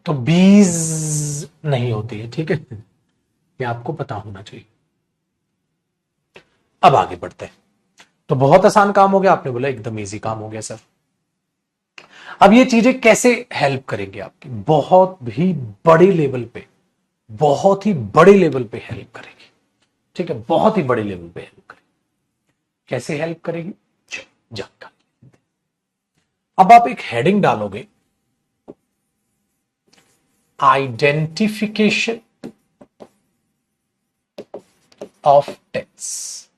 [SPEAKER 1] तो बीज नहीं होती है, ठीक है, ये आपको पता होना चाहिए। अब आगे बढ़ते हैं। तो बहुत आसान काम हो गया, आपने बोला एकदम इजी काम हो गया सर। अब ये चीजें कैसे हेल्प करेंगे आपकी, बहुत ही बड़े लेवल पे, बहुत ही बड़े लेवल पे हेल्प करेगी, ठीक है, बहुत ही बड़े लेवल पे हेल्प करेगी। कैसे हेल्प करेगी, जानकारी। अब आप एक हेडिंग डालोगे, आइडेंटिफिकेशन ऑफ टेंस।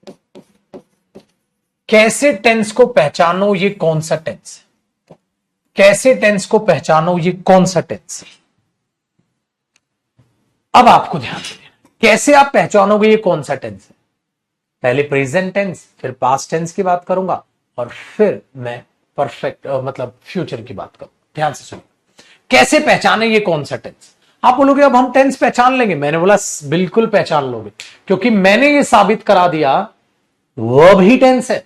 [SPEAKER 1] कैसे टेंस को पहचानो ये कौन सा टेंस है, कैसे टेंस को पहचानो ये कौन सा टेंस है। अब आपको ध्यान देना, कैसे आप पहचानोगे ये कौन सा टेंस है। पहले प्रेजेंट टेंस, फिर पास्ट टेंस की बात करूंगा, और फिर मैं परफेक्ट मतलब फ्यूचर की बात करूंगा। ध्यान से सुनिए, कैसे पहचाने ये कौन सा टेंस। आप बोलोगे अब हम टेंस पहचान लेंगे, मैंने बोला बिल्कुल पहचान लोगे, क्योंकि मैंने ये साबित करा दिया वर्ब ही टेंस है।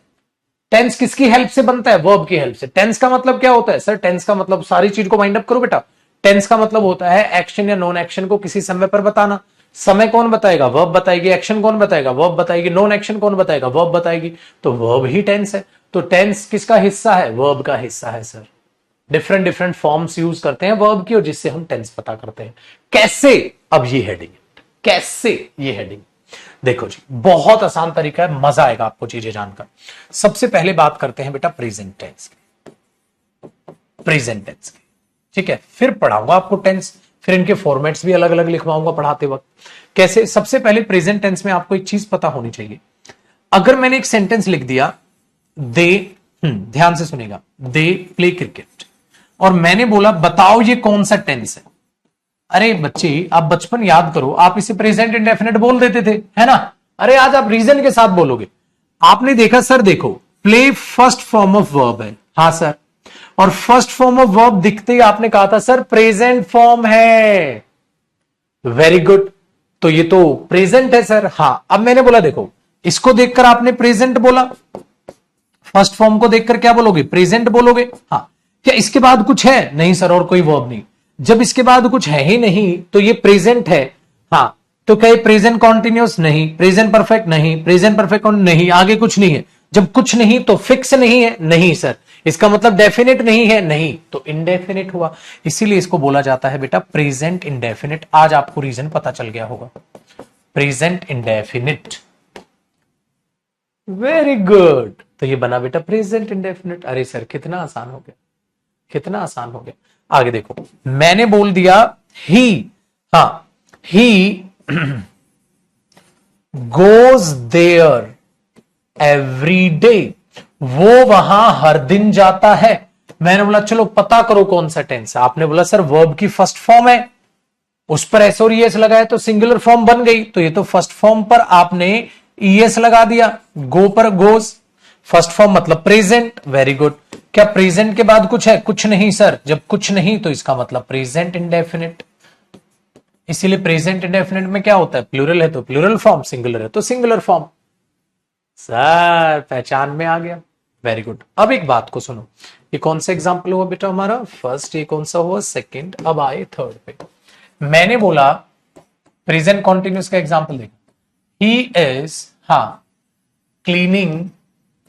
[SPEAKER 1] टेंस किसकी हेल्प से बनता है, वर्ब की हेल्प से। टेंस का मतलब क्या होता है सर, टेंस का मतलब, सारी चीज को माइंड अप करो बेटा, टेंस का मतलब होता है एक्शन या नॉन एक्शन को किसी समय पर बताना। समय कौन बताएगा, वर्ब बताएगी। एक्शन कौन बताएगा, वर्ब बताएगी। नॉन एक्शन कौन बताएगा, वर्ब बताएगी। तो वर्ब ही टेंस है। तो टेंस किसका हिस्सा है, वर्ब का हिस्सा है sir. Different different forms use करते हैं वर्ब की, और जिससे हम टेंस पता करते हैं। कैसे, अब ये हेडिंग, कैसे ये हेडिंग, देखो जी बहुत आसान तरीका है, मजा आएगा आपको चीजें जानकर। सबसे पहले बात करते हैं बेटा प्रेजेंट टेंस की, प्रेजेंट टेंस की, ठीक है, फिर पढ़ाऊंगा आपको टेंस, फिर इनके फॉर्मेट्स भी अलग अलग लिखवाऊंगा पढ़ाते वक्त। कैसे, सबसे पहले प्रेजेंट टेंस में आपको एक चीज पता होनी चाहिए। अगर मैंने एक सेंटेंस लिख दिया, दे, ध्यान से सुनेगा, दे प्ले क्रिकेट, और मैंने बोला बताओ ये कौन सा टेंस है। अरे बच्चे आप बचपन याद करो, आप इसे प्रेजेंट इंडेफिनिट बोल देते थे, है ना। अरे आज आप रीजन के साथ बोलोगे। आपने देखा सर, देखो play first form of verb है, हाँ सर, और फर्स्ट फॉर्म ऑफ वर्ब दिखते ही आपने कहा था सर प्रेजेंट फॉर्म है। वेरी गुड, तो ये तो प्रेजेंट है सर। हाँ, अब मैंने बोला देखो, इसको देखकर आपने प्रेजेंट बोला, फर्स्ट फॉर्म को देखकर क्या बोलोगे, प्रेजेंट बोलोगे। हाँ, क्या इसके बाद कुछ है, नहीं सर, और कोई वर्ब नहीं। जब इसके बाद कुछ है ही नहीं तो ये प्रेजेंट है। हाँ, तो क्या प्रेजेंट कॉन्टिन्यूस, नहीं। प्रेजेंट परफेक्ट, नहीं। प्रेजेंट परफेक्ट नहीं, आगे कुछ नहीं है। जब कुछ नहीं तो फिक्स नहीं है, नहीं सर। इसका मतलब डेफिनेट नहीं है, नहीं, तो इनडेफिनेट हुआ। इसीलिए इसको बोला जाता है बेटा प्रेजेंट इंडेफिनिट। आज आपको रीजन पता चल गया होगा, प्रेजेंट इंडेफिनिट। वेरी गुड, तो ये बना बेटा प्रेजेंट इंडेफिनिट। अरे सर कितना आसान हो गया, कितना आसान हो गया। आगे देखो, मैंने बोल दिया ही, हाँ, he goes there every day, वो वहां हर दिन जाता है। मैंने बोला चलो पता करो कौन सा टेंस है। आपने बोला सर वर्ब की फर्स्ट फॉर्म है, उस पर एस और ईएस लगाया तो सिंगुलर फॉर्म बन गई। तो ये तो फर्स्ट फॉर्म पर आपने ईएस लगा दिया, गो पर गोज, फर्स्ट फॉर्म मतलब प्रेजेंट। Very good. क्या प्रेजेंट के बाद कुछ है? कुछ नहीं सर। जब कुछ नहीं तो इसका मतलब प्रेजेंट इंडेफिनिट। इसीलिए प्रेजेंट इंडेफिनिट में क्या होता है? प्लूरल है तो प्लूरल फॉर्म, सिंगुलर है तो सिंगुलर फॉर्म। सर पहचान में आ गया। Very good. अब एक बात को सुनो, ये कौन सा एग्जाम्पल हुआ बेटा हमारा? फर्स्ट। ये कौन सा हुआ? सेकंड। अब आए थर्ड पे। मैंने बोला प्रेजेंट कॉन्टिन्यूस का एग्जाम्पल देखो, ही इज, हाँ, क्लीनिंग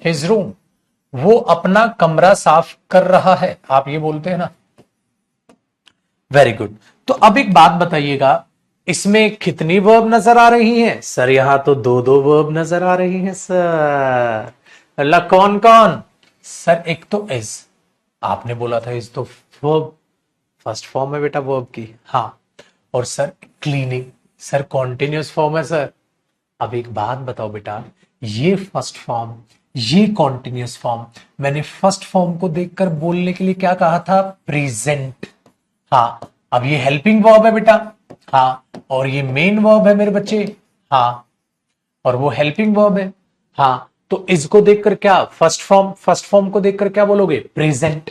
[SPEAKER 1] हिज रूम, वो अपना कमरा साफ कर रहा है। आप ये बोलते हैं ना। Very good. तो अब एक बात बताइएगा, इसमें कितनी वर्ब नजर आ रही हैं? सर यहां तो दो दो वर्ब नजर आ रही हैं सर। अल्लाह कौन कौन? सर एक तो इज, आपने बोला था इज तो वर्ब फर्स्ट फॉर्म है बेटा वर्ब की, हाँ। और sir cleaning, sir continuous form है सर। अब एक बात बताओ बेटा, ये फर्स्ट फॉर्म, ये कॉन्टिन्यूस फॉर्म, मैंने फर्स्ट फॉर्म को देखकर बोलने के लिए क्या कहा था? प्रेजेंट। हाँ, अब ये हेल्पिंग वर्ब है बेटा, हाँ, और ये मेन वर्ब है मेरे बच्चे, हाँ, और वो हेल्पिंग वर्ब है, हाँ। तो इसको देखकर क्या? फर्स्ट फॉर्म, फर्स्ट फॉर्म को देखकर क्या बोलोगे? प्रेजेंट।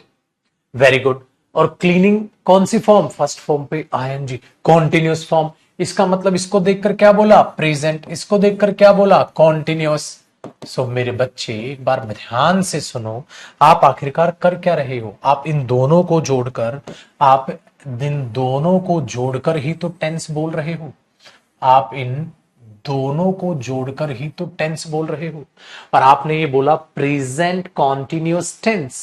[SPEAKER 1] Very good. और क्लीनिंग कौन सी फॉर्म? फर्स्ट फॉर्म पे आईएनजी, कॉन्टिन्यूस फॉर्म। इसका मतलब इसको देखकर क्या बोला? प्रेजेंट। इसको देखकर क्या बोला? कॉन्टिन्यूस। सो मेरे बच्चे एक बार ध्यान से सुनो, आप आखिरकार कर क्या रहे हो? आप इन दोनों को जोड़कर, आप इन दोनों को जोड़कर ही तो टेंस बोल रहे हो। आप इन दोनों को जोड़कर ही तो टेंस बोल रहे हो। और आपने ये बोला प्रेजेंट कॉन्टिन्यूस टेंस।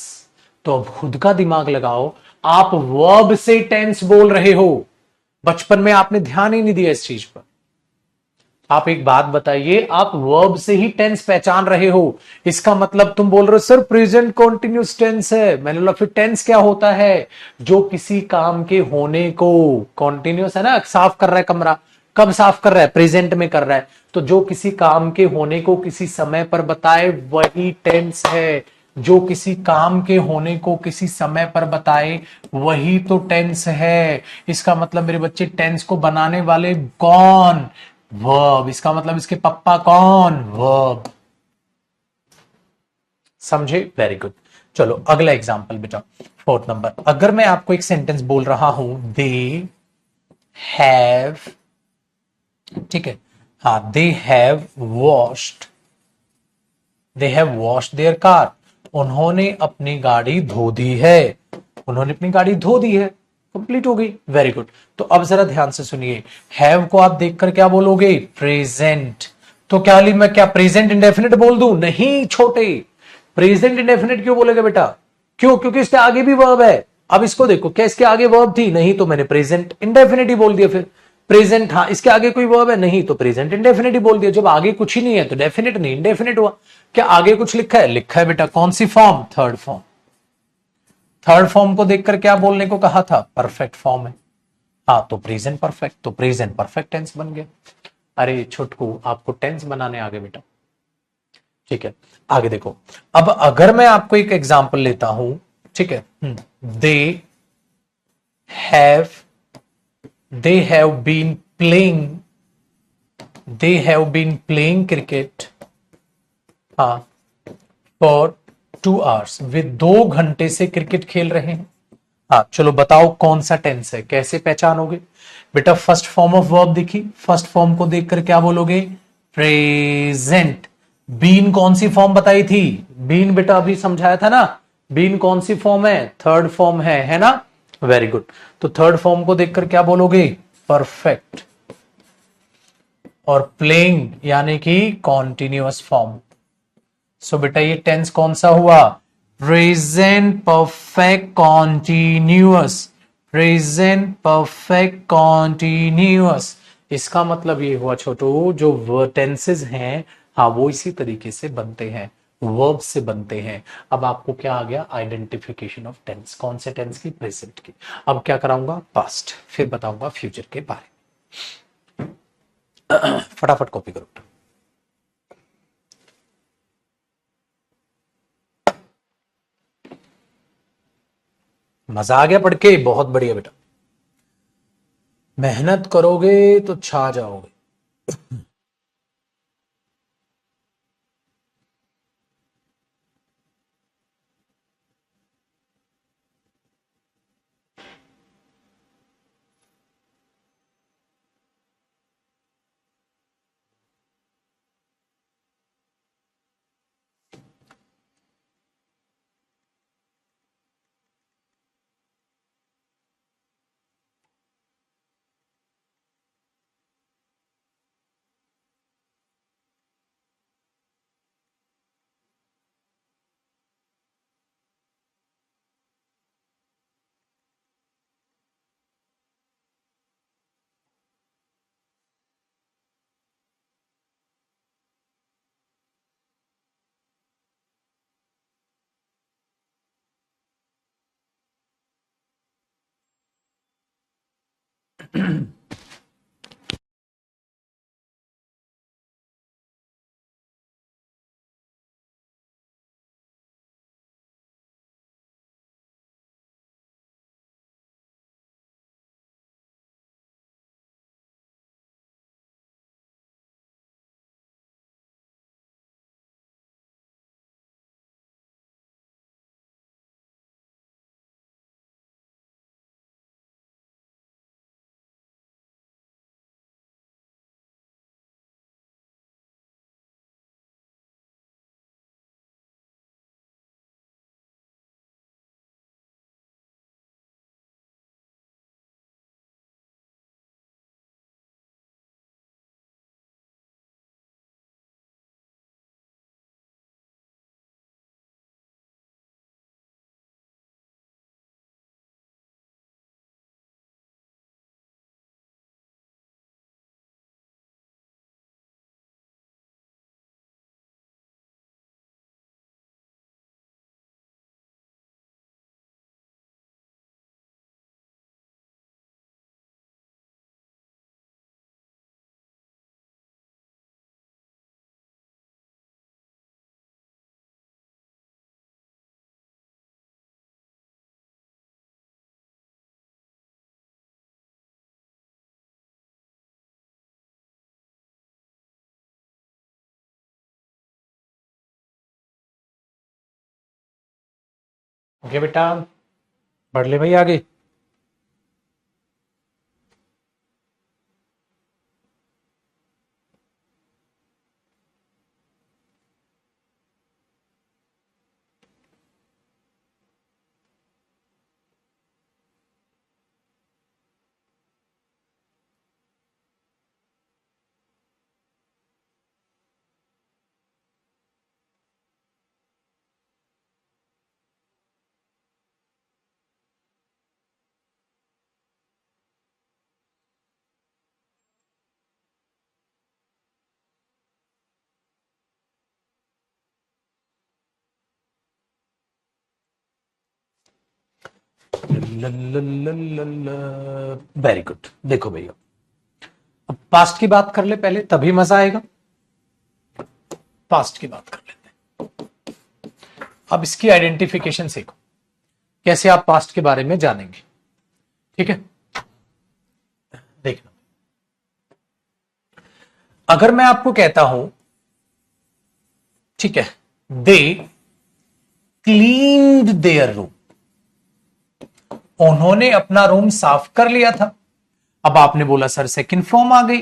[SPEAKER 1] तो अब खुद का दिमाग लगाओ, आप वर्ब से टेंस बोल रहे हो। बचपन में आपने ध्यान ही नहीं दिया इस चीज पर। आप एक बात बताइए, आप वर्ब से ही टेंस पहचान रहे हो, इसका मतलब तुम बोल रहे हो सर प्रेजेंट कॉन्टिन्यूस टेंस है। मैंने बोला फिर टेंस क्या होता है? जो किसी काम के होने को, कॉन्टिन्यूस है ना, साफ कर रहा है कमरा, कब साफ कर रहा है? प्रेजेंट में कर रहा है। तो जो किसी काम के होने को किसी समय पर बताए वही टेंस है। जो किसी काम के होने को किसी समय पर बताए वही तो टेंस है। इसका मतलब मेरे बच्चे टेंस को बनाने वाले कौन? वर्ब। इसका मतलब इसके पप्पा कौन? वर्ब। समझे? Very good. चलो अगला एग्जांपल बेटा, फोर्थ नंबर। अगर मैं आपको एक सेंटेंस बोल रहा हूं, दे हैव, ठीक है, हाँ, they have washed, they have washed their car, उन्होंने अपनी गाड़ी धो दी है। उन्होंने अपनी गाड़ी धो दी है, कंप्लीट हो गई। Very good. तो अब जरा ध्यान से सुनिए, हैव को आप देखकर क्या बोलोगे? प्रेजेंट। तो क्या ली मैं क्या प्रेजेंट इंडेफिनिट बोल दूं? नहीं छोटे, प्रेजेंट इंडेफिनिट क्यों बोलेगा बेटा? क्यों? क्योंकि इसके आगे भी वर्ब है। अब इसको देखो, क्या इसके आगे वर्ब थी? नहीं, तो मैंने प्रेजेंट इंडेफिनिट ही बोल दिया। फिर प्रेजेंट, हाँ, इसके आगे कोई वर्ब है? नहीं, तो प्रेजेंट इंडेफिनिट ही बोल दिया। जब आगे कुछ ही नहीं है तो डेफिनेट नहीं इंडेफिनिट हुआ। क्या आगे कुछ लिखा है? लिखा है बेटा। कौन सी form? Third form. Third form को देखकर क्या बोलने को कहा था? परफेक्ट फॉर्म है, हाँ, तो प्रेजेंट परफेक्ट, तो प्रेजेंट परफेक्ट टेंस बन गया। अरे छोटकू, आपको टेंस बनाने आ गए बेटा। ठीक है, आगे देखो। अब अगर मैं आपको एक एग्जांपल लेता हूं, ठीक है, they have, they have been playing, they have been playing cricket, हाँ, फॉर 2 आवर्स, वे 2 घंटे से क्रिकेट खेल रहे हैं। हाँ, चलो बताओ कौन सा टेंस है? कैसे पहचानोगे बेटा? फर्स्ट फॉर्म ऑफ वर्ब देखी, फर्स्ट फॉर्म को देखकर क्या बोलोगे? प्रेजेंट। बीन कौन सी फॉर्म बताई थी? बीन बेटा अभी समझाया था ना, बीन कौन सी फॉर्म है? थर्ड फॉर्म है ना? Very good. तो थर्ड फॉर्म को देखकर क्या बोलोगे? परफेक्ट। और प्लेइंग यानी कि कॉन्टिन्यूअस फॉर्म। सो बेटा ये टेंस कौन सा हुआ? Present perfect continuous, present perfect continuous. इसका मतलब ये हुआ छोटू, जो टेंसेस हैं, हाँ, वो इसी तरीके से बनते हैं, वर्ब से बनते हैं। अब आपको क्या आ गया? Identification of tense. कौन से टेंस की? प्रेजेंट की। अब क्या कराऊंगा? पास्ट, फिर बताऊंगा फ्यूचर के बारे में। फटाफट कॉपी करो। मजा आ गया पढ़ के? बहुत बढ़िया बेटा, मेहनत करोगे तो छा जाओगे। ओके बेटा, बढ़ ले भाई आगे। Very good. देखो भैया, अब पास्ट की बात कर ले पहले, तभी मजा आएगा। पास्ट की बात कर लेते हैं। अब इसकी आइडेंटिफिकेशन सीखो, कैसे आप पास्ट के बारे में जानेंगे। ठीक है, देखना, अगर मैं आपको कहता हूं, ठीक है, दे क्लीन्ड देयर रूम, उन्होंने अपना रूम साफ कर लिया था। अब आपने बोला सर सेकंड फॉर्म आ गई।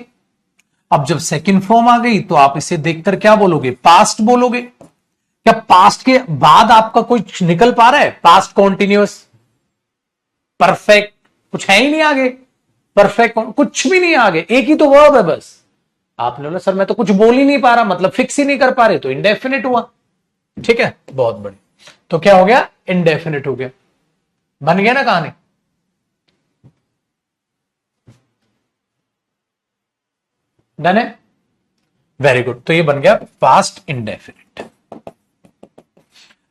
[SPEAKER 1] अब जब सेकंड फॉर्म आ गई तो आप इसे देखकर क्या बोलोगे? पास्ट बोलोगे। क्या पास्ट के बाद आपका कुछ निकल पा रहा है? पास्ट कॉन्टिन्यूअस, परफेक्ट, कुछ है ही नहीं आगे। परफेक्ट कुछ भी नहीं आगे, एक ही तो वर्ब है बस। आपने बोला सर मैं तो कुछ बोल ही नहीं पा रहा, मतलब फिक्स ही नहीं कर पा रहे, तो इंडेफिनिट हुआ। ठीक है, बहुत बढ़िया। तो क्या हो गया? इंडेफिनिट हो गया। बन गया ना कहानी। डन है, वेरी गुड। तो ये बन गया पास्ट इंडेफिनिट।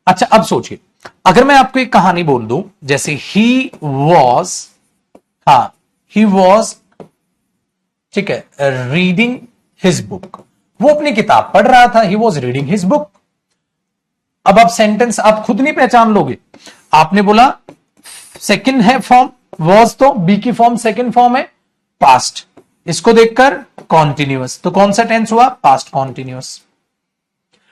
[SPEAKER 1] अच्छा अब सोचिए, अगर मैं आपको एक कहानी बोल दूं, जैसे ही वॉज, हाँ, ही वॉज ठीक है, रीडिंग हिज बुक, वो अपनी किताब पढ़ रहा था, he was reading his book. अब आप सेंटेंस आप खुद नहीं पहचान लोगे, आपने बोला सेकंड है फॉर्म वॉज, तो बी की फॉर्म सेकंड फॉर्म है पास्ट, इसको देखकर कॉन्टिन्यूअस, तो कौन सा टेंस हुआ, पास्ट कॉन्टिन्यूअस।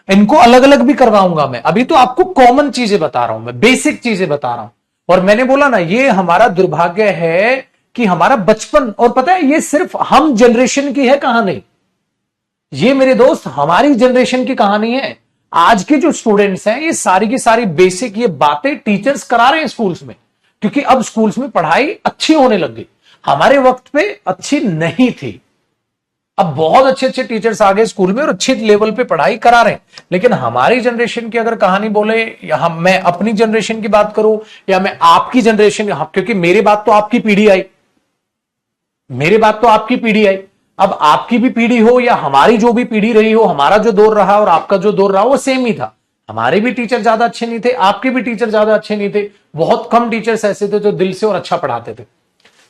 [SPEAKER 1] इनको अलग अलग भी करवाऊंगा मैं, अभी तो आपको कॉमन चीजें बता रहा हूं, मैं बेसिक चीजें बता रहा हूं। और मैंने बोला ना, ये हमारा दुर्भाग्य है कि हमारा बचपन, और पता है ये सिर्फ हम जनरेशन की है कहानी, ये मेरे दोस्त हमारी जनरेशन की कहानी है। आज के जो स्टूडेंट्स हैं ये सारी की सारी बेसिक ये बातें टीचर्स करा रहे हैं स्कूल्स में, क्योंकि अब स्कूल्स में पढ़ाई अच्छी होने लग गई, हमारे वक्त पे अच्छी नहीं थी। अब बहुत अच्छे अच्छे टीचर्स आ गए स्कूल में और अच्छे लेवल पे पढ़ाई करा रहे हैं, लेकिन हमारी जनरेशन की अगर कहानी बोले, या मैं अपनी जनरेशन की बात करूं या मैं आपकी जनरेशन, क्योंकि मेरे बाद तो आपकी पीढ़ी आई, मेरे बाद तो आपकी पीढ़ी आई, अब आपकी भी पीढ़ी हो या हमारी जो भी पीढ़ी रही हो, हमारा जो दौर रहा और आपका जो दौर रहा वो सेम ही था। हमारे भी टीचर ज्यादा अच्छे नहीं थे, आपके भी टीचर ज्यादा अच्छे नहीं थे, बहुत कम टीचर्स ऐसे थे जो दिल से और अच्छा पढ़ाते थे,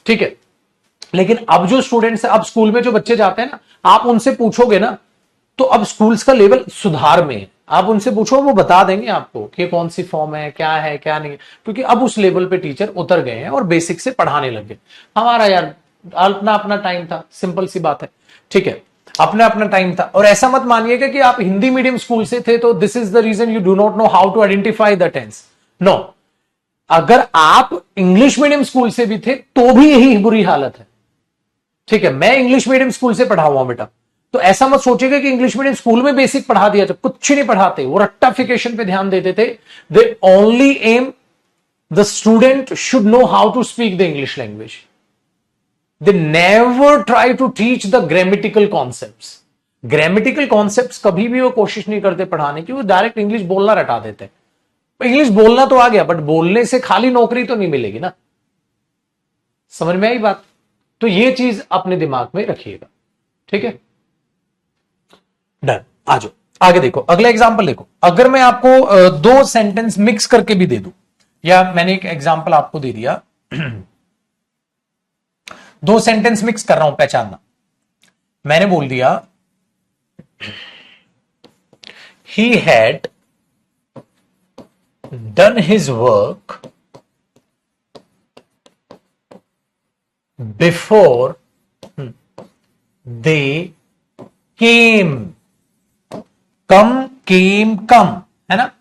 [SPEAKER 1] ठीक है। लेकिन अब जो स्टूडेंट्स है, अब स्कूल में जो बच्चे जाते हैं ना, आप उनसे पूछोगे ना, तो अब स्कूल्स का लेवल सुधार में है, आप उनसे पूछो वो बता देंगे आपको कि कौन सी फॉर्म है क्या नहीं, क्योंकि अब उस लेवल पे टीचर उतर गए हैं और बेसिक से पढ़ाने लगे। हमारा यार अपना अपना टाइम था, सिंपल सी बात है, ठीक है, अपना अपना टाइम था। और ऐसा मत मानिएगा कि आप हिंदी मीडियम स्कूल से थे तो this is the reason you do not know how to identify the tense, no. अगर आप इंग्लिश मीडियम स्कूल से भी थे तो भी यही बुरी हालत है, ठीक है। मैं इंग्लिश मीडियम स्कूल से पढ़ा हुआ बेटा, तो ऐसा मत सोचिएगा कि इंग्लिश मीडियम स्कूल में बेसिक पढ़ा दिया, जब कुछ नहीं पढ़ाते, वो रट्टाफिकेशन पे ध्यान देते थे। They only aim the student should know how to speak the English language, they never try to teach the grammatical concepts। grammatical concepts कभी भी वो कोशिश नहीं करते पढ़ाने की, वो डायरेक्ट इंग्लिश बोलना रटा देते हैं। इंग्लिश बोलना तो आ गया, बट बोलने से खाली नौकरी तो नहीं मिलेगी ना, समझ में आई बात। तो ये चीज अपने दिमाग में रखिएगा, ठीक है, डन। आ जाओ आगे देखो, अगला एग्जांपल देखो। अगर मैं आपको दो सेंटेंस मिक्स करके भी दे दूं, या मैंने एक एग्जांपल आपको दे दिया दो सेंटेंस मिक्स कर रहा हूं, पहचानना। मैंने बोल दिया ही had done his work before they came, कम है ना,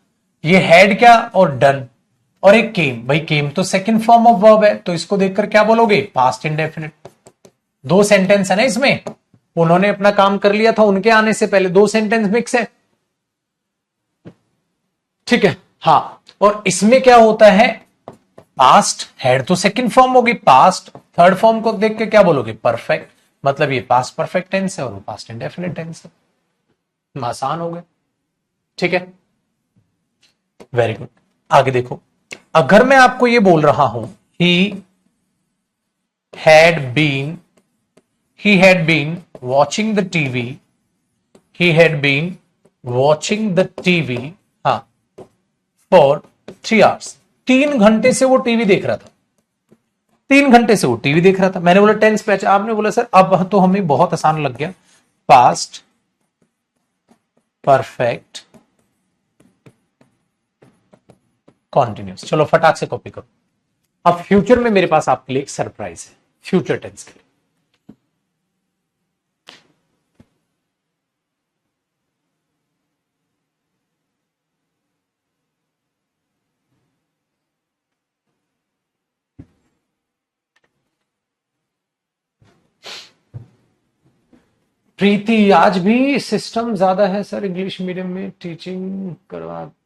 [SPEAKER 1] ये हैड क्या और डन और एक केम, भाई केम तो सेकंड फॉर्म ऑफ वर्ब है, तो इसको देखकर क्या बोलोगे, पास्ट इंडेफिनिट। दो सेंटेंस है ना इसमें, उन्होंने अपना काम कर लिया था उनके आने से पहले, दो सेंटेंस मिक्स है, ठीक है। हाँ, और इसमें क्या होता है, पास्ट, हैड तो सेकंड फॉर्म होगी, पास्ट थर्ड फॉर्म को देख के क्या बोलोगे, परफेक्ट, मतलब ये पास्ट परफेक्ट टेंस है और वो पास्ट इंडेफिनिट टेंस है, आसान हो गया, ठीक है, वेरी गुड। आगे देखो, अगर मैं आपको ये बोल रहा हूं he had been watching the TV, he had been watching the TV, हाँ, फॉर 3 आवर्स, 3 घंटे से वो टीवी देख रहा था, 3 घंटे से वो टीवी देख रहा था। मैंने बोला टेंस पे, आपने बोला सर अब तो हमें बहुत आसान लग गया, पास्ट परफेक्ट कॉन्टिन्यूस। चलो फटाक से कॉपी करो। अब फ्यूचर में मेरे पास आपके लिए एक सरप्राइज है, फ्यूचर टेंस के लिए। प्रीति, आज भी सिस्टम ज्यादा है सर, इंग्लिश मीडियम में टीचिंग करवाती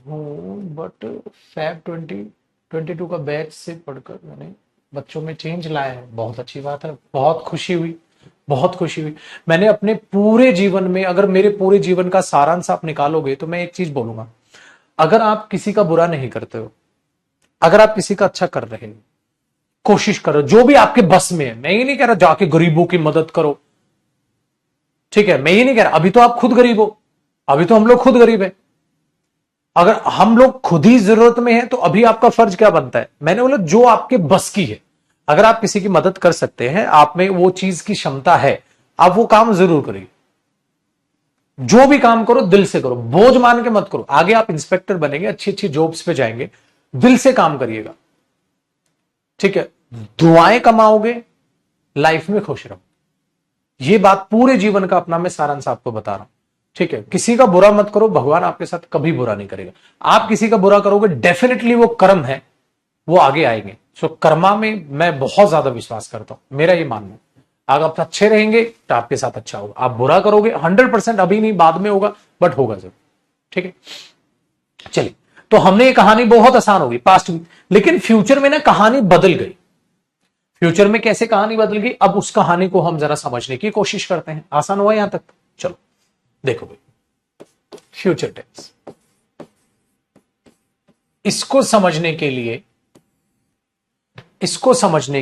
[SPEAKER 1] हूँ, बट फैब 2022 का बैच से पढ़कर मैंने बच्चों में चेंज लाया है। बहुत अच्छी बात है, बहुत खुशी हुई, बहुत खुशी हुई। मैंने अपने पूरे जीवन में, अगर मेरे पूरे जीवन का सारांश आप निकालोगे तो मैं एक चीज बोलूंगा, अगर आप किसी का बुरा नहीं करते हो, अगर आप किसी का अच्छा कर रहे हो, कोशिश करो जो भी आपके बस में है। मैं ये नहीं कह रहा जाके गरीबों की मदद करो, ठीक है, मैं ये नहीं कह रहा, अभी तो आप खुद गरीब हो, अभी तो हम लोग खुद गरीब है। अगर हम लोग खुद ही जरूरत में हैं तो अभी आपका फर्ज क्या बनता है, मैंने बोला जो आपके बस की है। अगर आप किसी की मदद कर सकते हैं, आप में वो चीज की क्षमता है, आप वो काम जरूर करिए। जो भी काम करो दिल से करो, बोझ मान के मत करो। आगे आप इंस्पेक्टर बनेंगे, अच्छी अच्छी जॉब्स पे जाएंगे, दिल से काम करिएगा, ठीक है। दुआएं कमाओगे, लाइफ में खुश रहो। ये बात पूरे जीवन का अपना मैं सारांश आपको बता रहा हूं, ठीक है। किसी का बुरा मत करो, भगवान आपके साथ कभी बुरा नहीं करेगा। आप किसी का बुरा करोगे, डेफिनेटली वो कर्म है, वो आगे आएंगे। सो कर्मा में मैं बहुत ज्यादा विश्वास करता हूं, मेरा ये मानना है। अगर आप अच्छे रहेंगे तो आपके साथ अच्छा होगा, आप बुरा करोगे 100%, अभी नहीं बाद में होगा, बट होगा जरूर, ठीक है। चलिए, तो हमने ये कहानी बहुत आसान होगी पास्ट में, लेकिन फ्यूचर में ना कहानी बदल गई। फ्यूचर में कैसे कहानी बदल गई, अब उस कहानी को हम जरा समझने की कोशिश करते हैं। आसान हुआ यहां तक? चलो देखो भाई, फ्यूचर टेंस, इसको समझने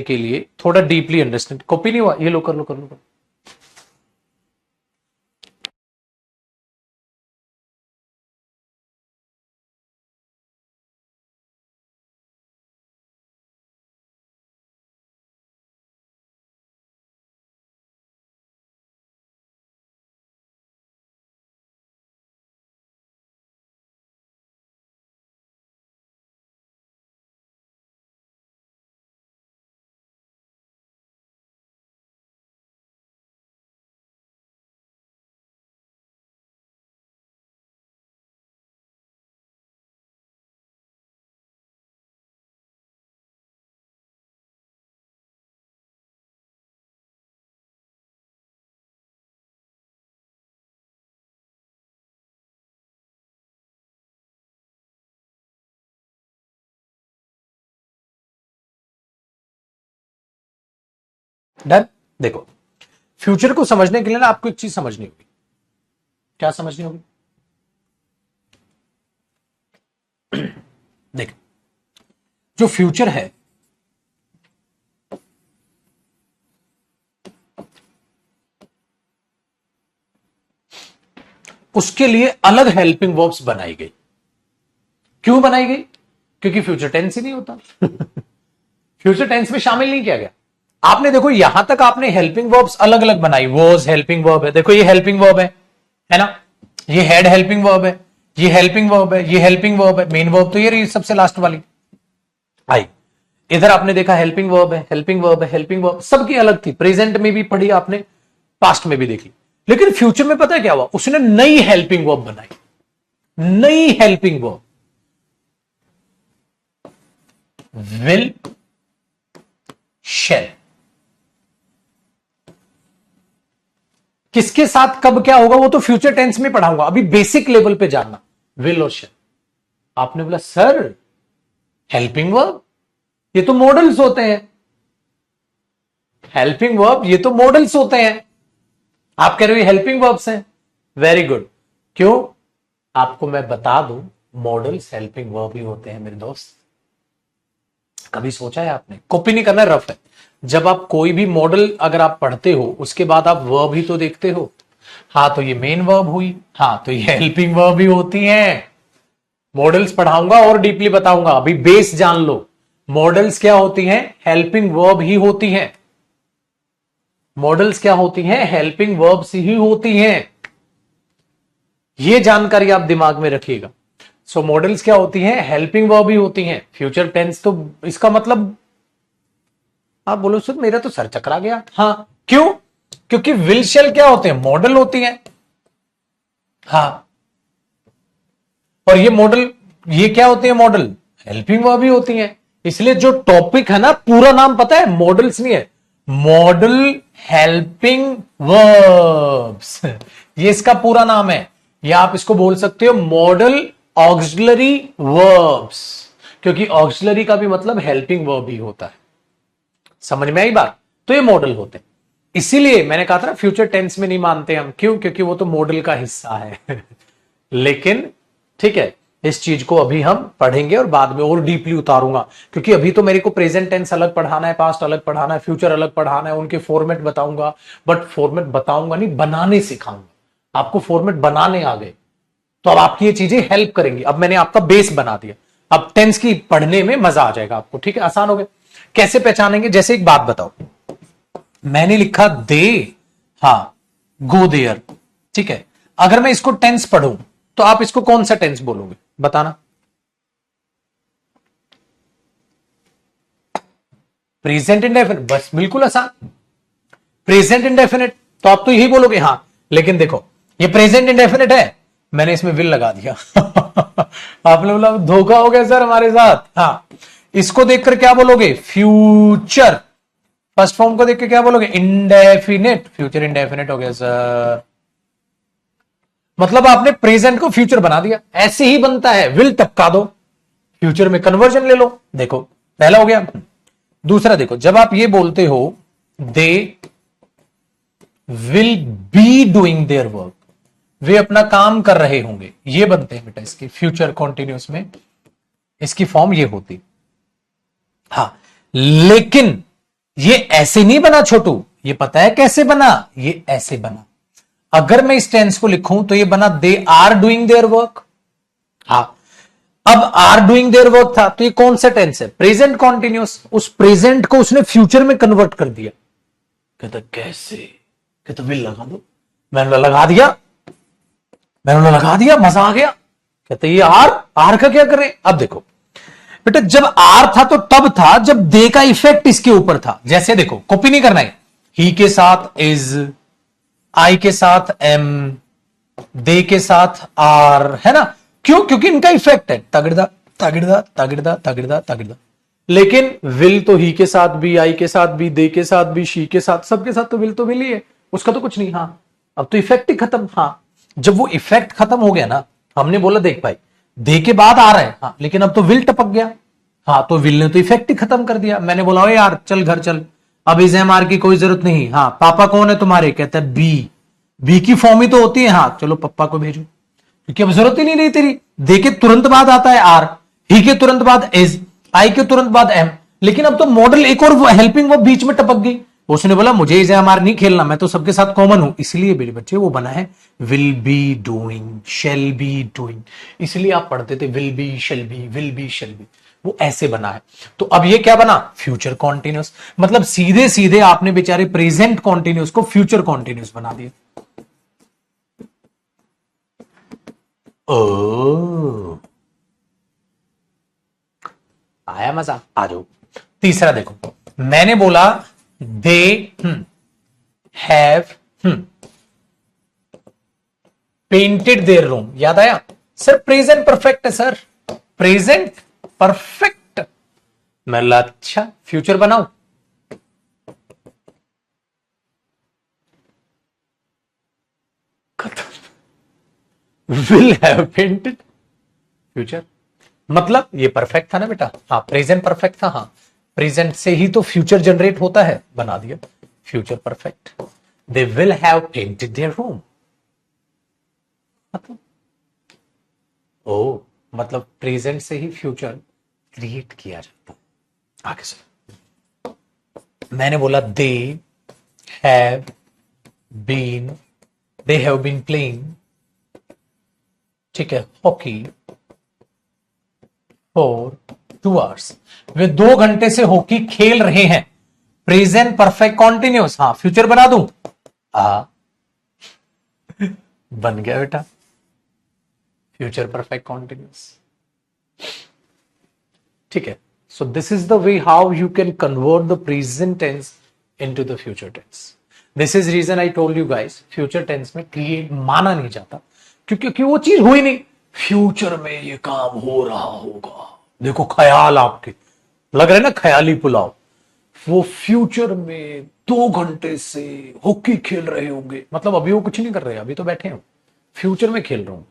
[SPEAKER 1] के लिए थोड़ा डीपली अंडरस्टैंड। कॉपी नहीं हुआ? ये लो, कर लो, कर लो, कर लो। डन। देखो, फ्यूचर को समझने के लिए ना आपको एक चीज समझनी होगी। क्या समझनी होगी? देखो, जो फ्यूचर है, उसके लिए अलग हेल्पिंग वर्ब्स बनाई गई। क्यों बनाई गई? क्योंकि फ्यूचर टेंस ही नहीं होता। फ्यूचर टेंस में शामिल नहीं किया गया। आपने देखो, यहां तक आपने हेल्पिंग वर्ब्स अलग अलग बनाई। वॉज हेल्पिंग वर्ब है, देखो ये हेल्पिंग वर्ब है ना। ये हेड हेल्पिंग वर्ब है, ये हेल्पिंग वर्ब है, ये हेल्पिंग वर्ब है। मेन वर्ब तो ये रही सबसे लास्ट वाली आई। इधर आपने देखा हेल्पिंग वर्ब है, हेल्पिंग वर्ब है, हेल्पिंग वर्ब सबकी अलग थी। प्रेजेंट में भी पढ़ी आपने, पास्ट में भी देखी। लेकिन फ्यूचर में पता है क्या हुआ? उसने नई हेल्पिंग वर्ब बनाई, नई हेल्पिंग वर्ब, विल, शैल। किसके साथ कब क्या होगा वो तो फ्यूचर टेंस में पढ़ाऊंगा, अभी बेसिक लेवल पे जानना, विल और शैल। आपने बोला सर हेल्पिंग वर्ब, ये तो मॉडल्स होते हैं। हेल्पिंग वर्ब ये तो मॉडल्स होते हैं, आप कह रहे हो हेल्पिंग वर्ब्स हैं। Very good. क्यों? आपको मैं बता दूं, मॉडल्स हेल्पिंग वर्ब ही होते हैं मेरे दोस्त। कभी सोचा है आपने? कॉपी नहीं करना, रफ है। जब आप कोई भी मॉडल अगर आप पढ़ते हो, उसके बाद आप वर्ब ही तो देखते हो। हाँ तो ये मेन वर्ब हुई, हाँ तो ये हेल्पिंग वर्ब ही होती हैं। मॉडल्स पढ़ाऊंगा और डीपली बताऊंगा, अभी बेस जान लो। मॉडल्स क्या होती हैं? हेल्पिंग वर्ब ही होती हैं। मॉडल्स क्या होती हैं? हेल्पिंग वर्ब्स ही होती हैं। ये जानकारी आप दिमाग में रखिएगा। सो मॉडल्स क्या होती हैं? हेल्पिंग वर्ब ही होती हैं। फ्यूचर टेंस तो इसका मतलब, आप बोलो सर मेरा तो सर चकरा गया। हाँ क्यों? क्योंकि विल शैल क्या होते हैं? मॉडल होती हैं। हाँ, और ये मॉडल, ये क्या होती है? मॉडल हेल्पिंग वर्ब ही होती हैं। इसलिए जो टॉपिक है ना, पूरा नाम पता है? मॉडल्स नहीं है, मॉडल हेल्पिंग वर्ब्स। ये इसका पूरा नाम है, या आप इसको बोल सकते हो मॉडल ऑक्सिलरी वर्ब्स, क्योंकि ऑक्सिलरी का भी मतलब हेल्पिंग वर्ब ही होता है। समझ में आई बात? तो ये मॉडल होते हैं। इसीलिए मैंने कहा था फ्यूचर टेंस में नहीं मानते हम। क्यों? क्योंकि वो तो मॉडल का हिस्सा है। लेकिन ठीक है, इस चीज को अभी हम पढ़ेंगे और बाद में और डीपली उतारूंगा, क्योंकि अभी तो मेरे को प्रेजेंट टेंस अलग पढ़ाना है, पास्ट अलग पढ़ाना है, फ्यूचर अलग पढ़ाना है, उनके फॉर्मेट बताऊंगा। बट फॉर्मेट बताऊंगा नहीं, बनाने सिखाऊंगा। आपको फॉर्मेट बनाने आ गए तो अब आपकी ये चीजें हेल्प करेंगी। अब मैंने आपका बेस बना दिया, अब टेंस की पढ़ने में मजा आ जाएगा आपको। ठीक है, आसान हो गया। कैसे पहचानेंगे? जैसे एक बात बताओ, मैंने लिखा दे, हां, गो देयर, ठीक है। अगर मैं इसको टेंस पढ़ूं तो आप इसको कौन सा टेंस बोलोगे, बताना। प्रेजेंट इंडेफिनिट, बस बिल्कुल आसान। प्रेजेंट इंडेफिनिट तो आप तो यही बोलोगे, हां। लेकिन देखो, ये प्रेजेंट इंडेफिनिट है, मैंने इसमें विल लगा दिया। आपने बोला धोखा हो गया सर हमारे साथ। हाँ, इसको देखकर क्या बोलोगे? फ्यूचर। फर्स्ट फॉर्म को देख के क्या बोलोगे? इंडेफिनिट। फ्यूचर इंडेफिनिट हो गया सर। मतलब आपने प्रेजेंट को फ्यूचर बना दिया। ऐसे ही बनता है, विल टपका दो, फ्यूचर में कन्वर्जन ले लो। देखो, पहला हो गया। दूसरा देखो, जब आप ये बोलते हो they will be doing their work, वे अपना काम कर रहे होंगे, ये बनते हैं बेटा इसके फ्यूचर कॉन्टिन्यूस में, इसकी फॉर्म ये होती। हां, लेकिन ये ऐसे नहीं बना छोटू, ये पता है कैसे बना? ये ऐसे बना। अगर मैं इस टेंस को लिखूं तो ये बना they are doing their work. हां, अब आर डूइंग देयर वर्क था, तो ये कौन सा टेंस है? Present continuous. उस प्रेजेंट को उसने फ्यूचर में कन्वर्ट कर दिया। कहता कैसे? कहता विल लगा दो। मैंने लगा दिया, मैंने लगा दिया, मजा आ गया। कहते ये आर का क्या करें? अब देखो बेटा, जब आर था तो तब था जब दे का इफेक्ट इसके ऊपर था। जैसे देखो, कॉपी नहीं करना है, ही के साथ इज, आई के साथ एम, दे के साथ आर, है ना? क्यों? क्योंकि इनका इफेक्ट है, तगड़दा तगड़दा तगड़दा तगड़दा तगड़दा। लेकिन विल तो ही के साथ भी, आई के साथ भी, दे के साथ भी, शी के साथ, सबके साथ तो विल तो विल ही है, उसका तो कुछ नहीं। हाँ, अब तो इफेक्ट ही खत्म। हाँ, जब वो इफेक्ट खत्म हो गया ना, हमने बोला देख भाई, दे के बाद आ रहा है, हाँ, लेकिन अब तो विल टपक गया। हाँ, तो विल ने तो इफेक्ट ही खत्म कर दिया। मैंने बोला ओ यार चल घर चल, अब इस एम आर की कोई जरूरत नहीं। हाँ, पापा कौन है तुम्हारे? कहता है बी। बी की फॉर्म ही तो होती है। हाँ, चलो पप्पा को भेजो, क्योंकि अब जरूरत ही नहीं रही तेरी। दे के तुरंत बाद आता है आर, ही के तुरंत बाद इज, आई के तुरंत बाद एम। लेकिन अब तो मॉडल एक और हेल्पिंग वो बीच में टपक गई। उसने बोला मुझे इसे हमारा नहीं खेलना, मैं तो सबके साथ कॉमन हूं। इसलिए मेरे बच्चे वो बना है will be doing, shall be doing. इसलिए आप पढ़ते थे will be shall be, will be shall be, वो ऐसे बना है। तो अब ये क्या बना? Future continuous. मतलब सीधे सीधे आपने बेचारे प्रेजेंट कॉन्टिन्यूस को फ्यूचर कॉन्टिन्यूस बना दिया। ओ, आया मजा? आ जाओ। तीसरा देखो, मैंने बोला they have painted their room, याद आया? सर प्रेजेंट परफेक्ट है सर, प्रेजेंट परफेक्ट। मैं अच्छा फ्यूचर बनाऊं? विल हैव पेंटेड फ्यूचर, मतलब ये परफेक्ट था ना बेटा। हाँ, प्रेजेंट परफेक्ट था। हाँ, प्रेजेंट से ही तो फ्यूचर जनरेट होता है, बना दिया future perfect. They will have painted their room, मतलब ओ, मतलब प्रेजेंट से ही फ्यूचर क्रिएट किया जाता है। आगे से मैंने बोला they have been, they have been playing, ठीक है, हॉकी फॉर 2 आवर्स, वे 2 घंटे से हॉकी खेल रहे हैं। Present perfect continuous. हाँ, फ्यूचर बना दूं? बन गया बेटा फ्यूचर परफेक्ट कॉन्टिन्यूस, ठीक है। So this is the way how you can convert the present tense into the future tense. This is reason I told you guys, future tense में create माना नहीं जाता, क्योंकि वो चीज हुई नहीं। फ्यूचर में ये काम हो रहा होगा, देखो ख्याल आपके लग रहे हैं ना, ख्याली पुलाव। वो फ्यूचर में 2 घंटे से हॉकी खेल रहे होंगे, मतलब अभी वो कुछ नहीं कर रहे, अभी तो बैठे हो, फ्यूचर में खेल रहा हूं,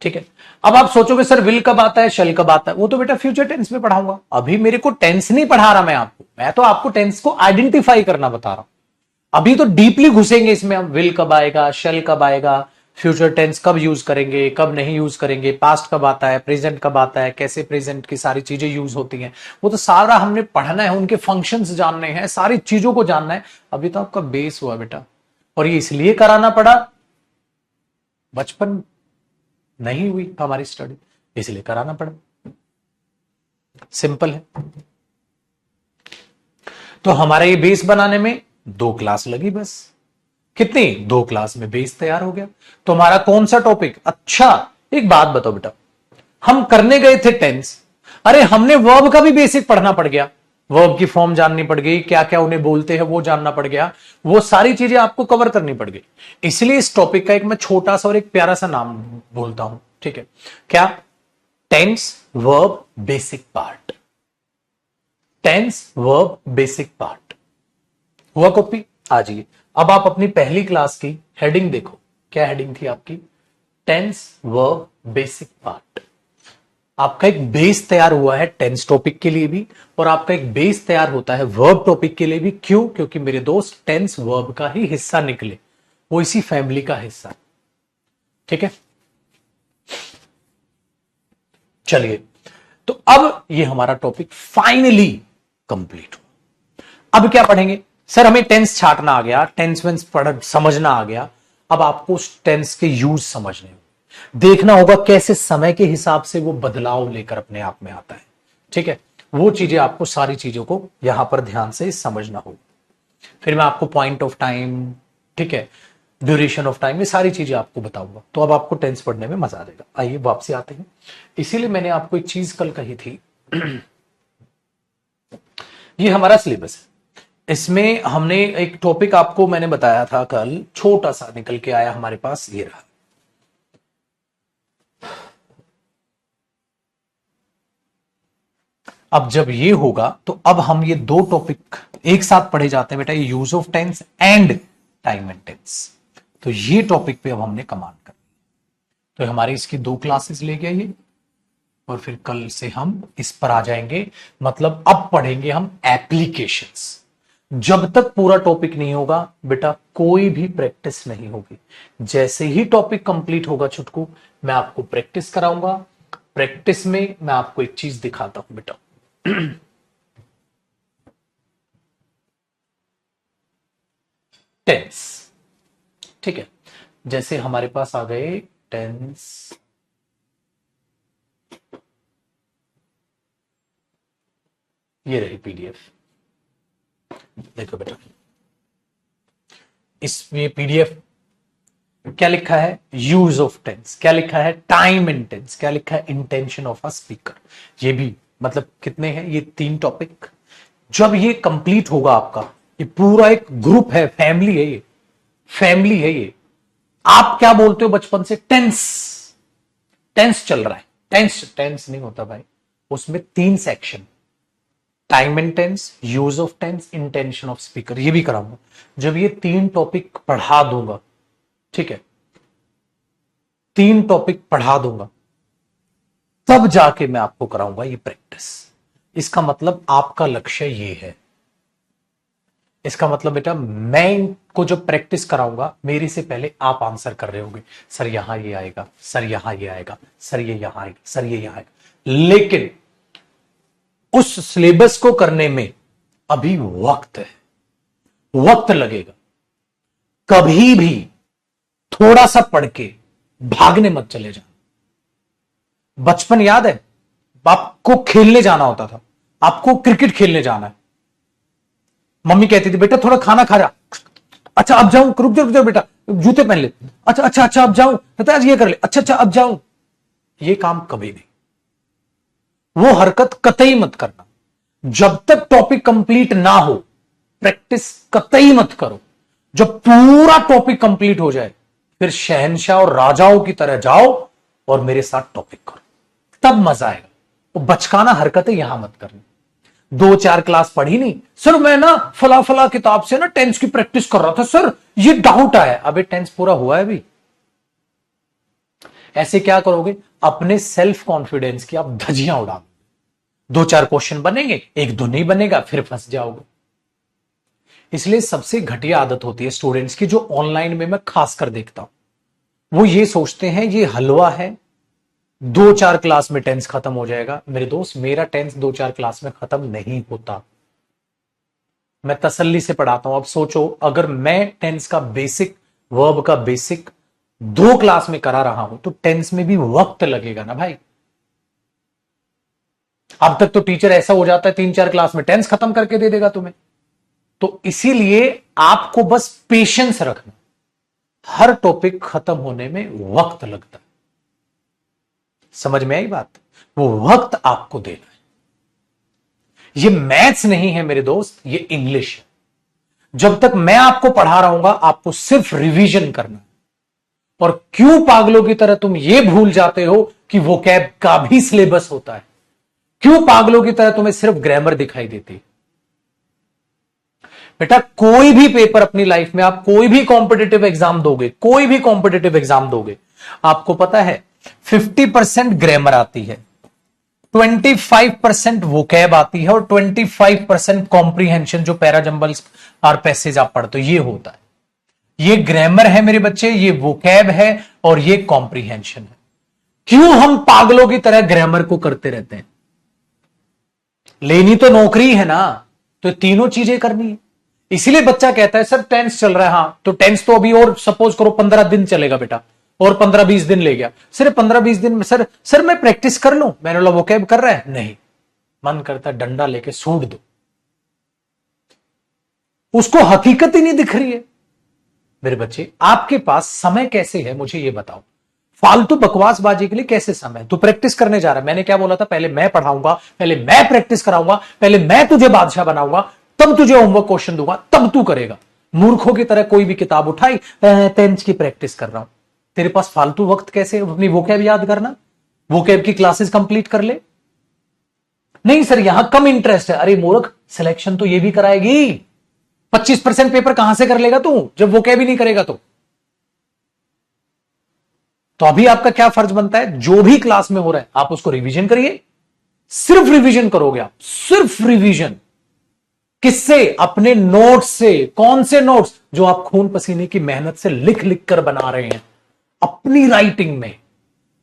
[SPEAKER 1] ठीक है। अब आप सोचोगे सर विल कब आता है, शेल कब आता है? वो तो बेटा फ्यूचर टेंस में पढ़ाऊंगा, अभी मेरे को टेंस नहीं पढ़ा रहा मैं आपको, मैं तो आपको टेंस को आइडेंटिफाई करना बता रहा हूं। अभी तो डीपली घुसेंगे इसमें हम, विल कब आएगा, शेल कब आएगा, फ्यूचर टेंस कब यूज करेंगे, कब नहीं यूज करेंगे, पास्ट कब आता है, प्रेजेंट कब आता है, कैसे प्रेजेंट की सारी चीजें यूज होती हैं, वो तो सारा हमने पढ़ना है, उनके फंक्शंस जानने हैं, सारी चीजों को जानना है। अभी तो आपका बेस हुआ बेटा, और ये इसलिए कराना पड़ा, बचपन नहीं हुई हमारी स्टडी, इसलिए कराना पड़ा। सिंपल है। तो हमारा ये बेस बनाने में 2 क्लास लगी बस। कितनी? 2 क्लास में बेस तैयार हो गया। तो हमारा कौन सा टॉपिक? अच्छा एक बात बताओ बेटा, हम करने गए थे टेंस, अरे हमने वर्ब का भी बेसिक पढ़ना पड़ गया, वर्ब की फॉर्म जाननी पड़ गई, क्या क्या उन्हें बोलते हैं वो जानना पड़ गया, वो सारी चीजें आपको कवर करनी पड़ गई। इसलिए इस टॉपिक का एक मैं छोटा सा और एक प्यारा सा नाम बोलता हूं, ठीक है? क्या? Tense verb basic part. Tense verb basic part हुआ कॉपी? आ जाइए। अब आप अपनी पहली क्लास की हेडिंग देखो, क्या हेडिंग थी आपकी? Tense verb basic part. आपका एक बेस तैयार हुआ है टेंस टॉपिक के लिए भी, और आपका एक बेस तैयार होता है वर्ब टॉपिक के लिए भी। क्यों? क्योंकि मेरे दोस्त टेंस वर्ब का ही हिस्सा निकले, वो इसी फैमिली का हिस्सा। ठीक है, चलिए। तो अब ये हमारा टॉपिक फाइनली कंप्लीट हुआ। अब क्या पढ़ेंगे? सर हमें टेंस छाटना आ गया, टेंस वेंस पढ़ समझना आ गया। अब आपको उस टेंस के यूज समझने होंगे, देखना होगा कैसे समय के हिसाब से वो बदलाव लेकर अपने आप में आता है। ठीक है, वो चीजें आपको, सारी चीजों को यहां पर ध्यान से समझना होगा। फिर मैं आपको पॉइंट ऑफ टाइम, ठीक है, ड्यूरेशन ऑफ टाइम, ये सारी चीजें आपको बताऊंगा। तो अब आपको टेंस पढ़ने में मजा आ जाएगा। आइए वापसी आते हैं। इसीलिए मैंने आपको एक चीज कल कही थी, ये हमारा सिलेबस है, इसमें हमने एक टॉपिक आपको मैंने बताया था कल, छोटा सा निकल के आया हमारे पास, ये रहा। अब जब ये होगा तो अब हम ये 2 टॉपिक एक साथ पढ़े जाते हैं बेटा, ये use of tense and time and tense. तो ये टॉपिक पे अब हमने कमांड कर, तो हमारी इसकी 2 क्लासेस ले गया ये, और फिर कल से हम इस पर आ जाएंगे। मतलब अब पढ़ेंगे हम एप्लीकेशंस। जब तक पूरा टॉपिक नहीं होगा बेटा कोई भी प्रैक्टिस नहीं होगी। जैसे ही टॉपिक कंप्लीट होगा छुटकू, मैं आपको प्रैक्टिस कराऊंगा। प्रैक्टिस में मैं आपको एक चीज दिखाता हूं बेटा, टेंस। ठीक है, जैसे हमारे पास आ गए टेंस, ये रही पीडीएफ, देखो बेटा इस ये पीडीएफ क्या लिखा है? Use of tense. क्या लिखा है? Time and tense. क्या लिखा है? Intention of a speaker. ये भी मतलब कितने हैं? ये 3 टॉपिक। जब ये कंप्लीट होगा आपका, ये पूरा एक ग्रुप है, फैमिली है, ये फैमिली है ये। आप क्या बोलते हो बचपन से? टेंस। टेंस चल रहा है, टेंस टेंस नहीं होता भाई, उसमें 3 section, time and tense, use of tense, intention of speaker, ये भी कराऊंगा। जब ये 3 टॉपिक पढ़ा दूंगा, ठीक है, 3 टॉपिक पढ़ा दूंगा, तब जाके मैं आपको कराऊंगा ये प्रैक्टिस। इसका मतलब आपका लक्ष्य ये है। इसका मतलब बेटा मैं इनको जब प्रैक्टिस कराऊंगा, मेरे से पहले आप आंसर कर रहे होंगे, सर यहां ये आएगा, सर यहां ये आएगा, सर ये यहां आएगा, सर ये यहां आएगा। लेकिन उस सिलेबस को करने में अभी वक्त है, वक्त लगेगा। कभी भी थोड़ा सा पढ़ के भागने मत चले जाना। बचपन याद है, आपको खेलने जाना होता था, आपको क्रिकेट खेलने जाना है, मम्मी कहती थी बेटा थोड़ा खाना खा जा, अच्छा अब जाऊं, रुक जाओ बेटा, जूते पहन ले, अच्छा अच्छा अच्छा अब जाऊं, आज ये कर ले, अच्छा अच्छा अब जाऊं। ये काम कभी नहीं, वो हरकत कतई मत करना। जब तक टॉपिक कंप्लीट ना हो, प्रैक्टिस कतई मत करो। जब पूरा टॉपिक कंप्लीट हो जाए, फिर शहंशाह और राजाओं की तरह जाओ और मेरे साथ टॉपिक करो, तब मजा आएगा। वो बचकाना हरकतें यहां मत करनी। 2-4 क्लास पढ़ी नहीं, सर मैं ना फला फला किताब से ना टेंस की प्रैक्टिस कर रहा था, सर ये डाउट आया। अबे टेंस पूरा हुआ है अभी। ऐसे क्या करोगे? अपने सेल्फ कॉन्फिडेंस की आप धज्जियां उड़ा, 2-4 क्वेश्चन बनेंगे, 1-2 नहीं बनेगा, फिर फंस जाओगे। इसलिए सबसे घटिया आदत होती है स्टूडेंट्स की, जो ऑनलाइन में मैं खासकर देखता हूं। वो ये सोचते हैं ये हलवा है, 2-4 क्लास में टेंस खत्म हो जाएगा। मेरे दोस्त मेरा टेंस 2-4 क्लास में खत्म नहीं होता, मैं तसल्ली से पढ़ाता हूं। अब सोचो अगर मैं टेंस का बेसिक, वर्ब का बेसिक 2 क्लास में करा रहा हूं, तो टेंस में भी वक्त लगेगा ना भाई। अब तक तो टीचर ऐसा हो जाता है 3-4 क्लास में टेंस खत्म करके दे देगा तुम्हें। तो इसीलिए आपको बस पेशेंस रखना, हर टॉपिक खत्म होने में वक्त लगता है। समझ में आई बात? वो वक्त आपको देना है। ये मैथ्स नहीं है मेरे दोस्त, ये इंग्लिश है। जब तक मैं आपको पढ़ा रहा हूंगा आपको सिर्फ रिवीजन करना है। और क्यों पागलों की तरह तुम ये भूल जाते हो कि वोकैब का भी सिलेबस होता है? क्यों पागलों की तरह तुम्हें सिर्फ ग्रामर दिखाई देती है? बेटा कोई भी पेपर अपनी लाइफ में, आप कोई भी कॉम्पिटिटिव एग्जाम दोगे, कोई भी कॉम्पिटिटिव एग्जाम दोगे, आपको पता है 50% ग्रामर आती है, 25% वोकैब आती है और 25% कॉम्प्रीहेंशन, जो पैराजंबल्स और पैसेज आप पढ़ते हो, ये होता है। ये ग्रामर है मेरे बच्चे, ये वोकैब है और ये कॉम्प्रीहेंशन है। क्यों हम पागलों की तरह ग्रामर को करते रहते हैं? लेनी तो नौकरी है ना, तो तीनों चीजें करनी है। इसीलिए बच्चा कहता है सर टेंस चल रहा है, हां तो टेंस तो अभी और सपोज करो 15 दिन चलेगा बेटा, और 15-20 दिन ले गया। सिर्फ 15-20 दिन में सर मैं प्रैक्टिस कर लूं, मैंने बोला वोकैब कर रहा है, नहीं, मन करता डंडा लेके सूट दो। उसको हकीकत ही नहीं दिख रही है। मेरे बच्चे आपके पास समय कैसे है मुझे ये बताओ, फालतू बकवासबाजी के लिए कैसे समय? तू प्रैक्टिस करने जा रहा है, मैंने क्या बोला था, पहले मैं पढ़ाऊंगा, पहले मैं प्रैक्टिस कराऊंगा, पहले मैं तुझे बादशाह बनाऊंगा, तब तुझे होमवर्क क्वेश्चन दूंगा, तब तू करेगा। मूर्खों की तरह कोई भी किताब उठाई, टेंस की प्रैक्टिस कर रहा हूं। तेरे पास फालतू वक्त कैसे अपनी वोकैब याद करना? वोकैब की क्लासेस कंप्लीट कर ले। नहीं सर यहां कम इंटरेस्ट है, अरे मूर्ख, सिलेक्शन तो ये भी कराएगी। 25% पेपर कहां से कर लेगा तू जब वोकैब ही नहीं करेगा? तो अभी आपका क्या फर्ज बनता है, जो भी क्लास में हो रहा है आप उसको रिवीजन करिए। सिर्फ रिवीजन करोगे आप, सिर्फ रिवीजन। किससे? अपने नोट्स से। कौन से नोट्स? जो आप खून पसीने की मेहनत से लिख लिख कर बना रहे हैं अपनी राइटिंग में।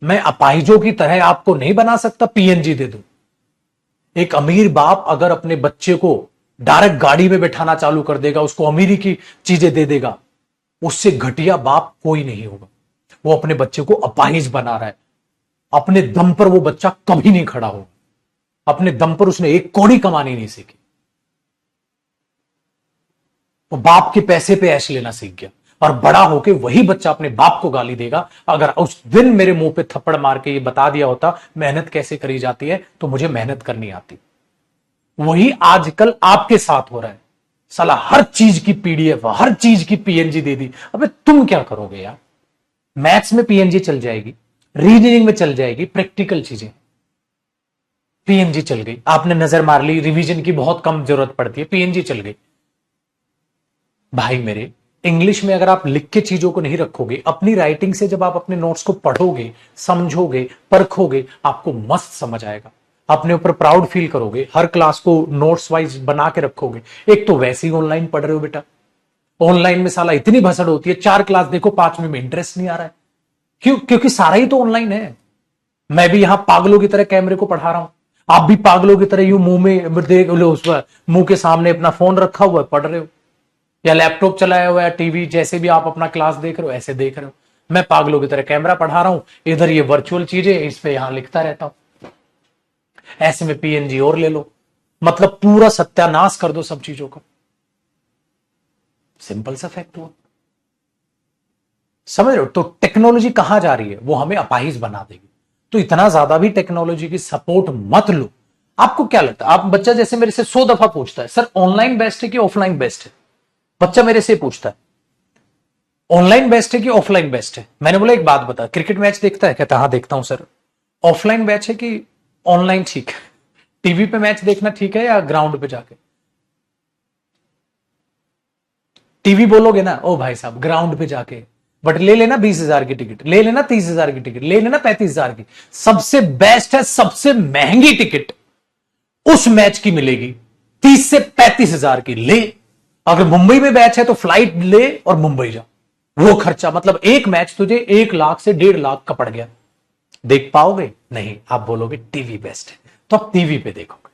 [SPEAKER 1] मैं अपाहिजों की तरह आपको नहीं बना सकता, पीएनजी दे दूं। एक अमीर बाप अगर अपने बच्चे को डायरेक्ट गाड़ी में बैठाना चालू कर देगा, उसको अमीरी की चीजें दे देगा, उससे घटिया बाप कोई नहीं होगा। वो अपने बच्चे को अपाहिज बना रहा है। अपने दम पर वो बच्चा कभी नहीं खड़ा होगा, अपने दम पर उसने एक कौड़ी कमानी नहीं सीखी, वो बाप के पैसे पे ऐश लेना सीख गया। और बड़ा होके वही बच्चा अपने बाप को गाली देगा। अगर उस दिन मेरे मुंह पे थप्पड़ मार के ये बता दिया होता मेहनत कैसे करी जाती है, तो मुझे मेहनत करनी आती। वही आजकल आपके साथ हो रहा है। साला हर चीज की पीडीएफ, हर चीज की पीएनजी दे दी। अबे तुम क्या करोगे यार? मैथ्स में पीएनजी चल जाएगी, रीजनिंग में चल जाएगी, प्रैक्टिकल चीजें पीएनजी चल गई। आपने नजर मार ली, रिवीजन की बहुत कम जरूरत पड़ती है, पीएनजी चल गई। भाई मेरे, इंग्लिश में अगर आप लिख के चीजों को नहीं रखोगे, अपनी राइटिंग से जब आप अपने नोट्स को पढ़ोगे, समझोगे, परखोगे, आपको मस्त समझ आएगा। अपने ऊपर प्राउड फील करोगे, हर क्लास को नोट्स वाइज बना के रखोगे। एक तो वैसे ही ऑनलाइन पढ़ रहे हो बेटा, ऑनलाइन में साला इतनी भसड़ होती है, 4 क्लास देखो, 5वीं में इंटरेस्ट नहीं आ रहा है। क्यों? क्योंकि सारा ही तो ऑनलाइन है। मैं भी यहां पागलों की तरह कैमरे को पढ़ा रहा हूं, आप भी पागलों की तरह यूं मुंह में देख लो, उस मुंह के सामने अपना फोन रखा हुआ है, पढ़ रहे हो, या लैपटॉप चलाया हुआ है, टीवी, जैसे भी आप अपना क्लास देख रहे हो ऐसे देख रहे हो। मैं पागलों की तरह कैमरा पढ़ा रहा हूं, इधर ये वर्चुअल चीजें, इस पे यहां लिखता रहता हूं। ऐसे में पीएनजी और ले लो, मतलब पूरा सत्यानाश कर दो सब चीजों का। सिंपल सा फैक्ट हुआ। समझ रहे हो? तो टेक्नोलॉजी कहां जा रही है, वो हमें अपाहिज बना देगी। तो इतना ज्यादा भी टेक्नोलॉजी की सपोर्ट मत लो। आपको क्या लगता है? आप बच्चा जैसे मेरे से 100 दफा पूछता है सर ऑनलाइन बेस्ट है कि ऑफलाइन बेस्ट है, बच्चा मेरे से पूछता है ऑनलाइन बेस्ट है कि ऑफलाइन बेस्ट है। मैंने बोला एक बात बता, क्रिकेट मैच देखता है? कहता हाँ देखता हूं सर। ऑफलाइन मैच है कि ऑनलाइन ठीक है? टीवी पे मैच देखना ठीक है या ग्राउंड पे जाके? टीवी बोलोगे ना, ओ भाई साहब ग्राउंड पे जाके, बट ले लेना 20,000 की टिकट, ले लेना 30,000 की टिकट, ले लेना 35,000 की। सबसे बेस्ट है, सबसे महंगी टिकट उस मैच की मिलेगी 30 से 35,000 की। ले, अगर मुंबई में मैच है तो फ्लाइट ले और मुंबई जा। वो खर्चा, मतलब एक मैच तुझे 1 लाख से 1.5 लाख का पड़ गया, देख पाओगे? नहीं। आप बोलोगे टीवी बेस्ट है, तो आप टीवी पे देखोगे।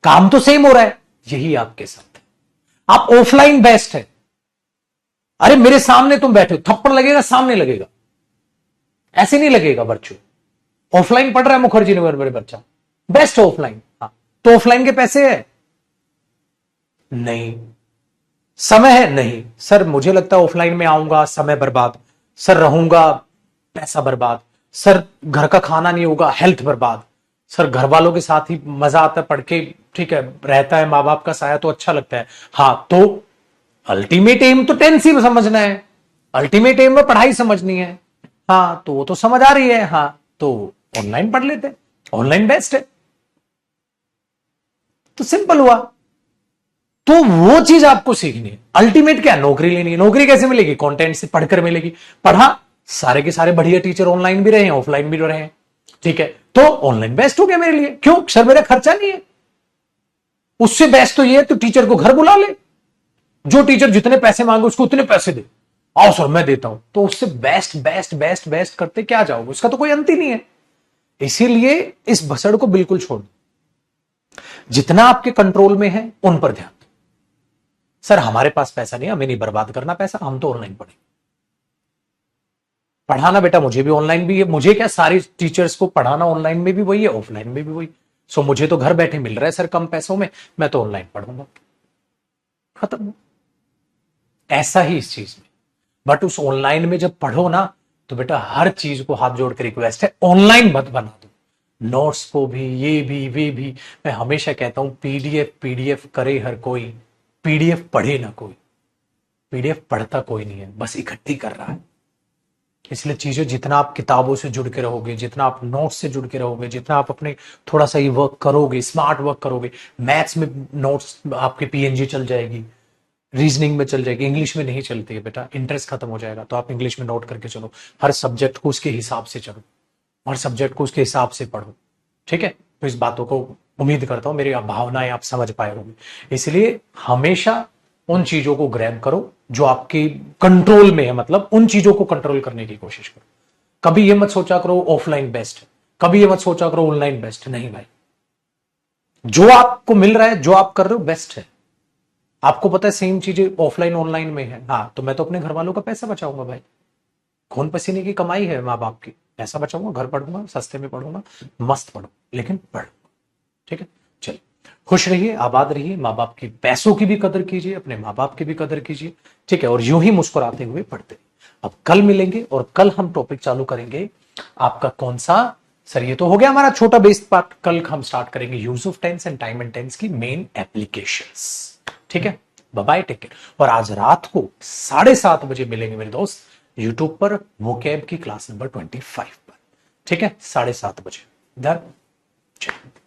[SPEAKER 1] काम तो सेम हो रहा है, यही आपके साथ है। आप ऑफलाइन बेस्ट है, अरे मेरे सामने तुम बैठे हो, थप्पड़ लगेगा सामने लगेगा, ऐसे नहीं लगेगा बच्चों। ऑफलाइन पढ़ रहा है मुखर्जी यूनिवर्सिटी बच्चा, बेस्ट ऑफलाइन। हाँ, तो ऑफलाइन के पैसे है नहीं, समय है नहीं। सर मुझे लगता है ऑफलाइन में आऊंगा समय बर्बाद, सर रहूंगा पैसा बर्बाद, सर घर का खाना नहीं होगा हेल्थ बर्बाद, सर घर वालों के साथ ही मजा आता है पढ़ के, ठीक है रहता है, माँ बाप का साया तो अच्छा लगता है। हाँ, तो अल्टीमेट एम तो टेंस ही समझना है, अल्टीमेट एम में पढ़ाई समझनी है। हाँ, तो वो तो समझ आ रही है। हाँ, तो ऑनलाइन पढ़ लेते हैं, ऑनलाइन बेस्ट है। तो सिंपल हुआ। तो वो चीज आपको सीखनी है। अल्टीमेट क्या, नौकरी लेनी है। नौकरी कैसे मिलेगी, कंटेंट से पढ़कर मिलेगी। पढ़ा, सारे के सारे बढ़िया टीचर ऑनलाइन भी रहे हैं ऑफलाइन भी रहे हैं, ठीक है, तो ऑनलाइन बेस्ट हो गया मेरे लिए। क्यों सर, मेरा खर्चा नहीं है। उससे बेस्ट तो ये है तो टीचर को घर बुला ले, जो टीचर जितने पैसे मांगे उसको उतने पैसे दे, आओ सर मैं देता हूं। तो उससे बेस्ट बेस्ट बेस्ट बेस्ट करते क्या जाओगे, उसका तो कोई अंत ही नहीं है। इसीलिए इस भसड़ को बिल्कुल छोड़ दो, जितना आपके कंट्रोल में है उन पर ध्यान दो। सर हमारे पास पैसा नहीं, हमें नहीं बर्बाद करना पैसा, हम तो ऑनलाइन पढ़ेंगे। पढ़ाना बेटा मुझे भी ऑनलाइन भी है, मुझे क्या सारी टीचर्स को पढ़ाना ऑनलाइन में भी वही है ऑफलाइन में भी वही। सो मुझे तो घर बैठे मिल रहा है सर कम पैसों में, मैं तो ऑनलाइन पढ़ूंगा, खत्म। ऐसा ही इस चीज में, बट उस ऑनलाइन में जब पढ़ो ना, तो बेटा हर चीज को हाथ जोड़ के रिक्वेस्ट है, ऑनलाइन मत बना दो। नोट्स को भी, ये भी वे भी। मैं हमेशा कहता हूं पीडीएफ पीडीएफ करे हर कोई, पीडीएफ पढ़े ना कोई। पीडीएफ पढ़ता कोई नहीं है, बस इकट्ठी कर रहा है। इसलिए चीजें जितना आप किताबों से जुड़ के रहोगे, जितना आप नोट्स से जुड़ के रहोगे, जितना आप अपने थोड़ा सा ही वर्क करोगे, स्मार्ट वर्क करोगे, मैथ्स में नोट्स आपके पीएनजी चल जाएगी, रीजनिंग में चल जाएगी, इंग्लिश में नहीं चलती है बेटा, इंटरेस्ट खत्म हो जाएगा। तो आप इंग्लिश में नोट करके चलो, हर सब्जेक्ट को उसके हिसाब से चलो, हर सब्जेक्ट को उसके हिसाब से पढ़ो, ठीक है। तो इस बातों को उम्मीद करता हूं मेरी भावनाएं आप समझ पाए होंगे। इसलिए हमेशा उन चीजों को ग्रैब करो जो आपके कंट्रोल में है, मतलब उन चीजों को कंट्रोल करने की कोशिश करो। कभी ये मत सोचा करो ऑफलाइन बेस्ट है, कभी ये मत सोचा करो ऑनलाइन बेस्ट है, नहीं भाई। जो आपको मिल रहा है, जो आप कर रहे हो बेस्ट है। आपको पता है सेम चीजें ऑफलाइन ऑनलाइन में है, हाँ, तो मैं तो अपने घर वालों का पैसा बचाऊंगा भाई, खून पसीने की कमाई है माँ बाप की, पैसा बचाऊंगा, घर पढ़ूंगा, सस्ते में पढ़ूंगा, मस्त पढ़ू, लेकिन पढ़ूंगा, ठीक है। चलिए, खुश रहिए, आबाद रहिए, माँ बाप की पैसों की भी कदर कीजिए, अपने माँ बाप की भी कदर कीजिए, ठीक है, और यूं ही मुस्कुराते हुए पढ़ते। अब कल मिलेंगे और कल हम टॉपिक चालू करेंगे आपका कौन सा, सर ये तो हो गया हमारा छोटा बेस्ड पार्ट। कल हम स्टार्ट करेंगे use of tense and time and tense की मेन एप्लीकेशंस, ठीक है। Bye bye, take care. और आज रात को 7:30 बजे मिलेंगे मेरे दोस्त यूट्यूब पर वोकैब की क्लास नंबर 25 पर, ठीक है, 7:30 बजे। इधर चलिए।